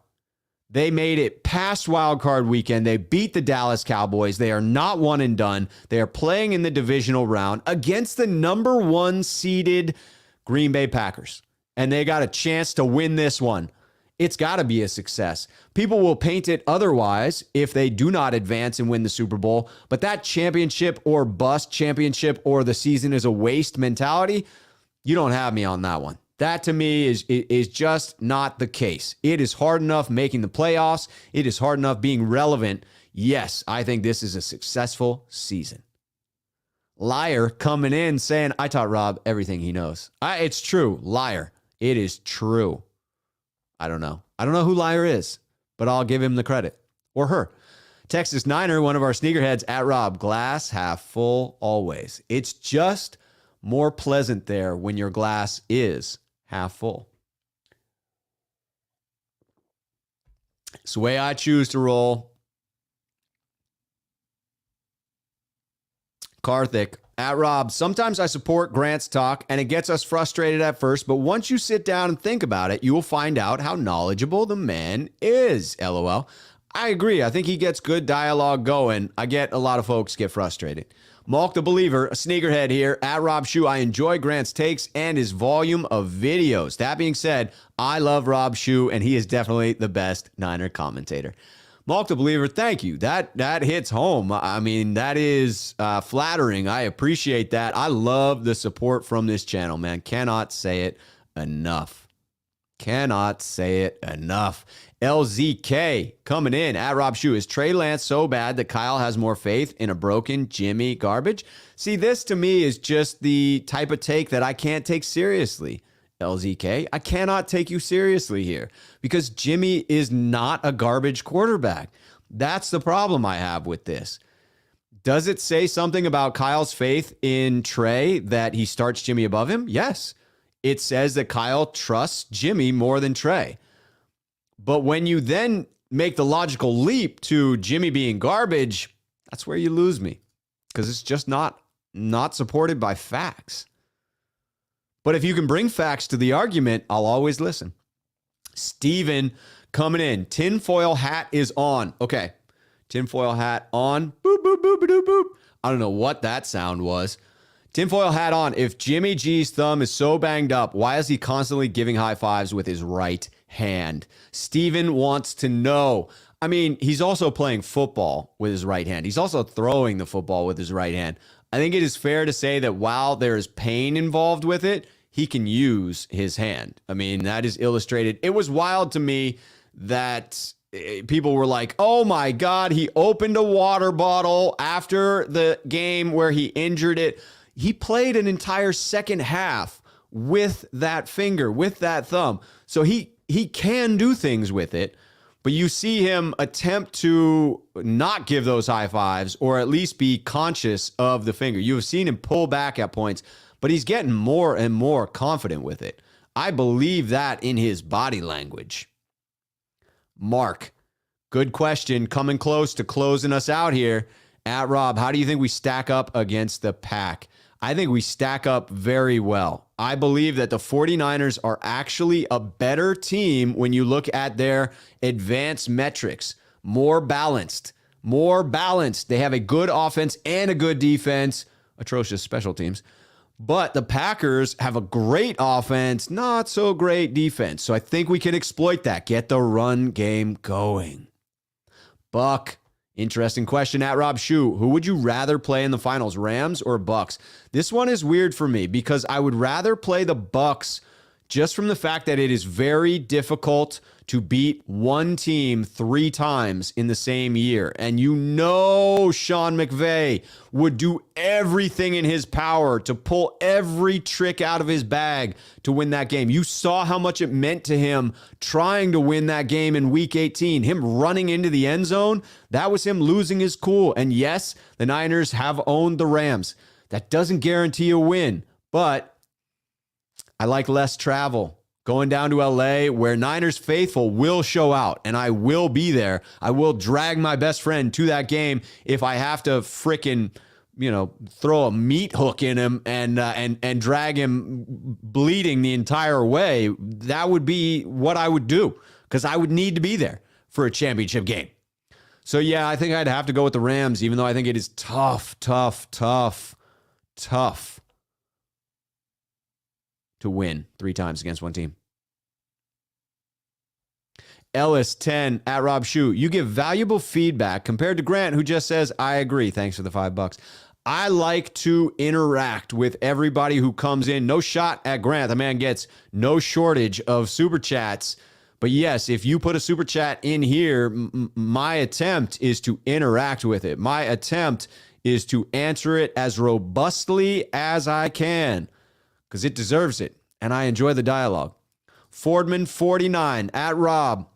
They made it past wild card weekend. They beat the Dallas Cowboys. They are not one and done. They are playing in the divisional round against the number 1 seeded Green Bay Packers. And they got a chance to win this one. It's got to be a success. People will paint it otherwise if they do not advance and win the Super Bowl. But that championship or bust, championship or the season is a waste mentality, you don't have me on that one. That to me is just not the case. It is hard enough making the playoffs. It is hard enough being relevant. Yes, I think this is a successful season. Liar coming in saying, I taught Rob everything he knows. It's true. Liar. It is true. I don't know. I don't know who Liar is, but I'll give him the credit. Or her. Texas Niner, one of our sneakerheads at Rob. Glass half full always. It's just more pleasant there when your glass is half full. It's the way I choose to roll. Karthik at Rob. Sometimes I support Grant's talk and it gets us frustrated at first, but once you sit down and think about it, you will find out how knowledgeable the man is. LOL. I agree. I think he gets good dialogue going. I get a lot of folks get frustrated. Malk the Believer, a sneakerhead here, at Rob Shoe. I enjoy Grant's takes and his volume of videos. That being said, I love Rob Shoe, and he is definitely the best Niner commentator. Malk the Believer, thank you. That hits home. I mean, that is flattering. I appreciate that. I love the support from this channel, man. Cannot say it enough. Cannot say it enough. LZK coming in at Rob Shoe. Is Trey Lance so bad that Kyle has more faith in a broken Jimmy garbage? See, this to me is just the type of take that I can't take seriously. LZK, I cannot take you seriously here because Jimmy is not a garbage quarterback. That's the problem I have with this. Does it say something about Kyle's faith in Trey that he starts Jimmy above him? Yes. It says that Kyle trusts Jimmy more than Trey. But when you then make the logical leap to Jimmy being garbage, that's where you lose me because it's just not supported by facts. But if you can bring facts to the argument, I'll always listen. Steven coming in. Tinfoil hat is on. Okay. Tinfoil hat on. Boop, boop, boop, boop, boop. I don't know what that sound was. Tinfoil hat on. If Jimmy G's thumb is so banged up, why is he constantly giving high fives with his right hand? Steven wants to know. I mean, he's also playing football with his right hand. He's also throwing the football with his right hand. I think it is fair to say that while there is pain involved with it, he can use his hand. I mean, that is illustrated. It was wild to me that people were like, oh my God, he opened a water bottle after the game where he injured it. he played an entire second half with that finger, with that thumb. So he can do things with it, but you see him attempt to not give those high fives or at least be conscious of the finger. You have seen him pull back at points, but he's getting more and more confident with it. I believe that in his body language. Mark, good question. Coming close to closing us out here. At Rob, how do you think we stack up against the Pack? I think we stack up very well. I believe that the 49ers are actually a better team when you look at their advanced metrics. More balanced. They have a good offense and a good defense. Atrocious special teams. But the Packers have a great offense, not so great defense. So I think we can exploit that. Get the run game going. Buck. Interesting question at Rob Shue. Who would you rather play in the finals, Rams or Bucks? This one is weird for me because I would rather play the Bucks just from the fact that it is very difficult to beat one team 3 times in the same year. And you know Sean McVay would do everything in his power to pull every trick out of his bag to win that game. You saw how much it meant to him trying to win that game in Week 18. Him running into the end zone, that was him losing his cool. And yes, the Niners have owned the Rams. That doesn't guarantee a win, but I like less travel. Going down to LA where Niners faithful will show out and I will be there. I will drag my best friend to that game if I have to frickin', throw a meat hook in him and drag him bleeding the entire way. That would be what I would do because I would need to be there for a championship game. So yeah, I think I'd have to go with the Rams, even though I think it is tough to win 3 times against one team. Ellis 10 at Rob Shue. You give valuable feedback compared to Grant, who just says, I agree. Thanks for the $5. I like to interact with everybody who comes in. No shot at Grant. The man gets no shortage of super chats. But yes, if you put a super chat in here, my attempt is to interact with it. My attempt is to answer it as robustly as I can, because it deserves it, and I enjoy the dialogue. Fordman49 at Rob.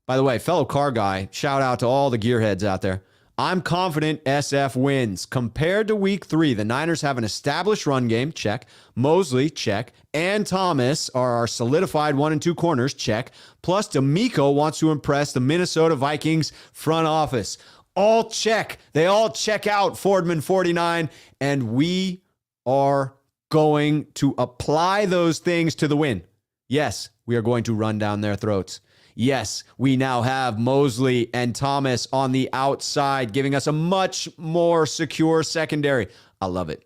By the way, fellow car guy, shout out to all the gearheads out there. I'm confident SF wins. Compared to Week 3, the Niners have an established run game, check. Mosley, check. And Thomas are our solidified 1 and 2 corners, check. Plus, D'Amico wants to impress the Minnesota Vikings front office. All check. They all check out, Fordman49, and we are going to apply those things to the win. Yes, we are going to run down their throats. Yes, we now have Mosley and Thomas on the outside, giving us a much more secure secondary. I love it.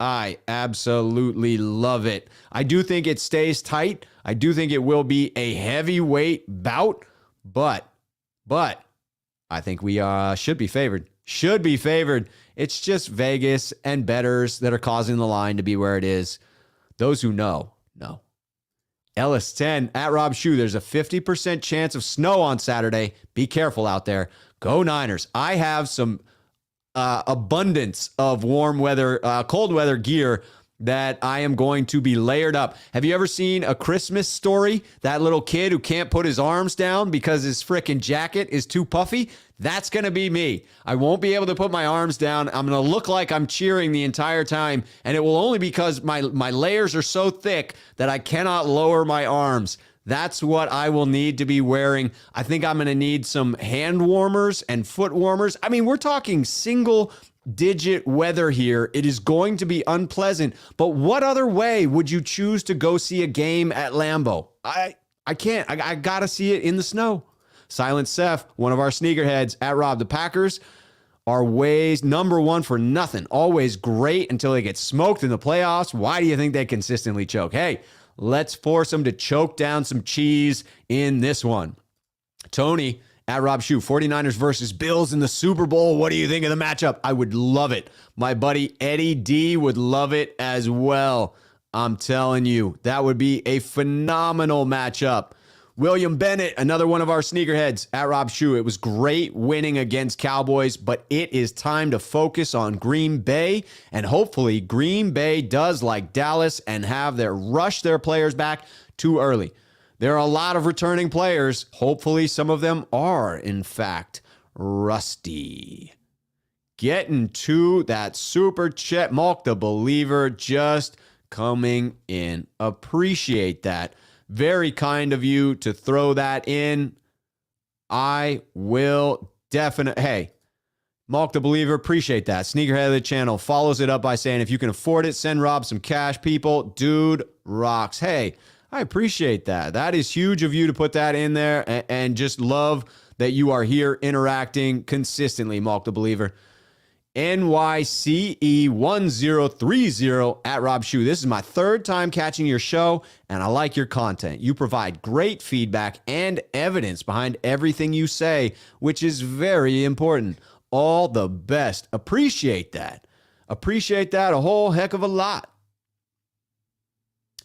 I absolutely love it. I do think it stays tight. I do think it will be a heavyweight bout, but I think we should be favored. Should be favored. It's just Vegas and bettors that are causing the line to be where it is. Those who know. Ellis 10 at Rob Shue. There's a 50% chance of snow on Saturday. Be careful out there. Go Niners. I have some abundance of warm weather, cold weather gear that I am going to be layered up. Have you ever seen A Christmas Story? That little kid who can't put his arms down because his frickin' jacket is too puffy? That's going to be me. I won't be able to put my arms down. I'm going to look like I'm cheering the entire time, and it will only because my layers are so thick that I cannot lower my arms. That's what I will need to be wearing. I think I'm going to need some hand warmers and foot warmers. I mean, we're talking single-digit weather here. It is going to be unpleasant, but what other way would you choose to go see a game at Lambeau? I can't. I got to see it in the snow. Silent Seth, one of our sneakerheads at Rob. The Packers are ways number 1 for nothing. Always great until they get smoked in the playoffs. Why do you think they consistently choke? Hey, let's force them to choke down some cheese in this one. Tony at Rob Shue, 49ers versus Bills in the Super Bowl. What do you think of the matchup? I would love it. My buddy Eddie D would love it as well. I'm telling you, that would be a phenomenal matchup. William Bennett, another one of our sneakerheads at Rob Shoe. It was great winning against Cowboys, but it is time to focus on Green Bay. And hopefully Green Bay does like Dallas and rush their players back too early. There are a lot of returning players. Hopefully some of them are, in fact, rusty. Getting to that super chat. Malk the Believer just coming in. Appreciate that. Very kind of you to throw that in. I will definitely. Hey, Malk the Believer, appreciate that. Sneakerhead of the channel follows it up by saying, if you can afford it, send Rob some cash, people. Dude rocks. Hey, I appreciate that. That is huge of you to put that in there, and just love that you are here interacting consistently, Malk the Believer. NYCE1030 at Rob Shoe. This is my third time catching your show, and I like your content. You provide great feedback and evidence behind everything you say, which is very important. All the best. Appreciate that. Appreciate that a whole heck of a lot.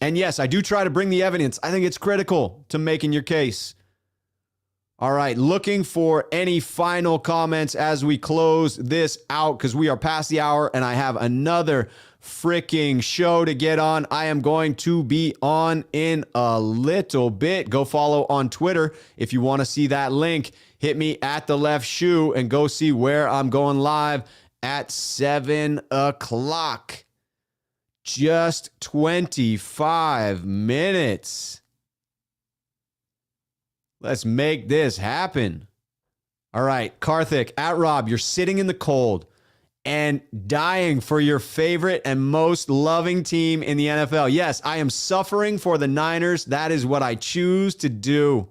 And yes, I do try to bring the evidence. I think it's critical to making your case. All right, looking for any final comments as we close this out, because we are past the hour and I have another freaking show to get on. I am going to be on in a little bit. Go follow on Twitter if you want to see that link. Hit me at the left shoe and go see where I'm going live at 7 o'clock. Just 25 minutes. Let's make this happen. All right, Karthik, at Rob, you're sitting in the cold and dying for your favorite and most loving team in the NFL. Yes, I am suffering for the Niners. That is what I choose to do.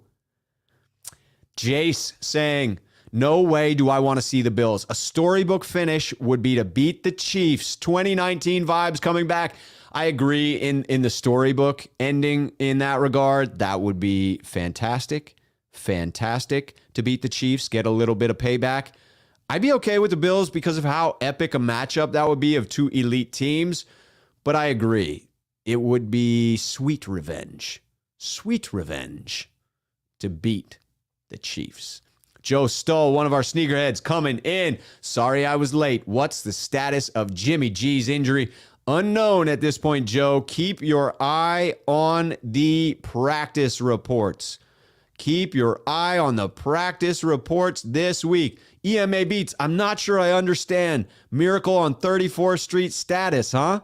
Jace saying, no way do I want to see the Bills. A storybook finish would be to beat the Chiefs. 2019 vibes coming back. I agree in the storybook ending in that regard. That would be fantastic. Fantastic to beat the Chiefs, get a little bit of payback. I'd be okay with the Bills because of how epic a matchup that would be of two elite teams. But I agree. It would be sweet revenge to beat the Chiefs. Joe Stoll, one of our sneakerheads, coming in. Sorry I was late. What's the status of Jimmy G's injury? Unknown at this point, Joe. Keep your eye on the practice reports. Keep your eye on the practice reports this week. EMA Beats, I'm not sure I understand. Miracle on 34th Street status, huh?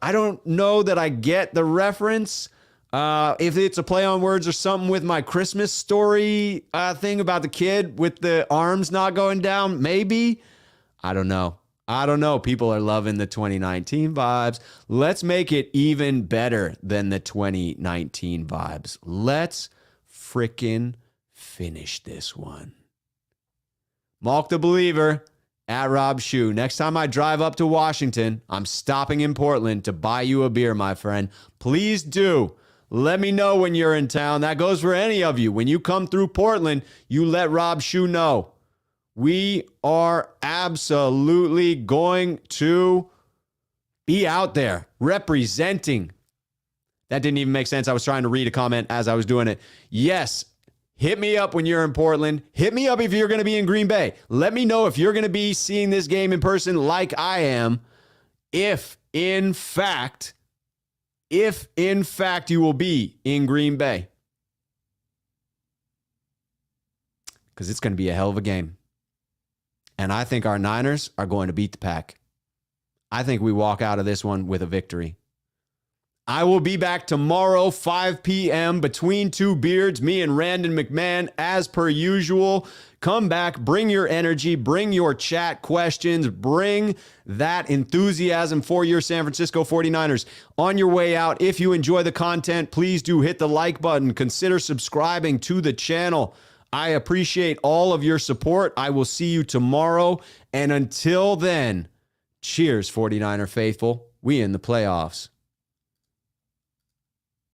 I don't know that I get the reference. If it's a play on words or something with my Christmas story thing about the kid with the arms not going down, maybe. I don't know. People are loving the 2019 vibes. Let's make it even better than the 2019 vibes. Let's frickin' finish this one. Malk the Believer at Rob Shoe. Next time I drive up to Washington, I'm stopping in Portland to buy you a beer, my friend. Please do. Let me know when you're in town. That goes for any of you. When you come through Portland, you let Rob Shoe know. We are absolutely going to be out there representing. That didn't even make sense. I was trying to read a comment as I was doing it. Yes, hit me up when you're in Portland. Hit me up if you're going to be in Green Bay. Let me know if you're going to be seeing this game in person like I am. If in fact you will be in Green Bay. Because it's going to be a hell of a game. And I think our Niners are going to beat the Pack. I think we walk out of this one with a victory. I will be back tomorrow, 5 p.m. between two beards, me and Randon McMahon, as per usual. Come back, bring your energy, bring your chat questions, bring that enthusiasm for your San Francisco 49ers. On your way out, if you enjoy the content, please do hit the like button. Consider subscribing to the channel. I appreciate all of your support. I will see you tomorrow. And until then, cheers, 49er faithful. We in the playoffs.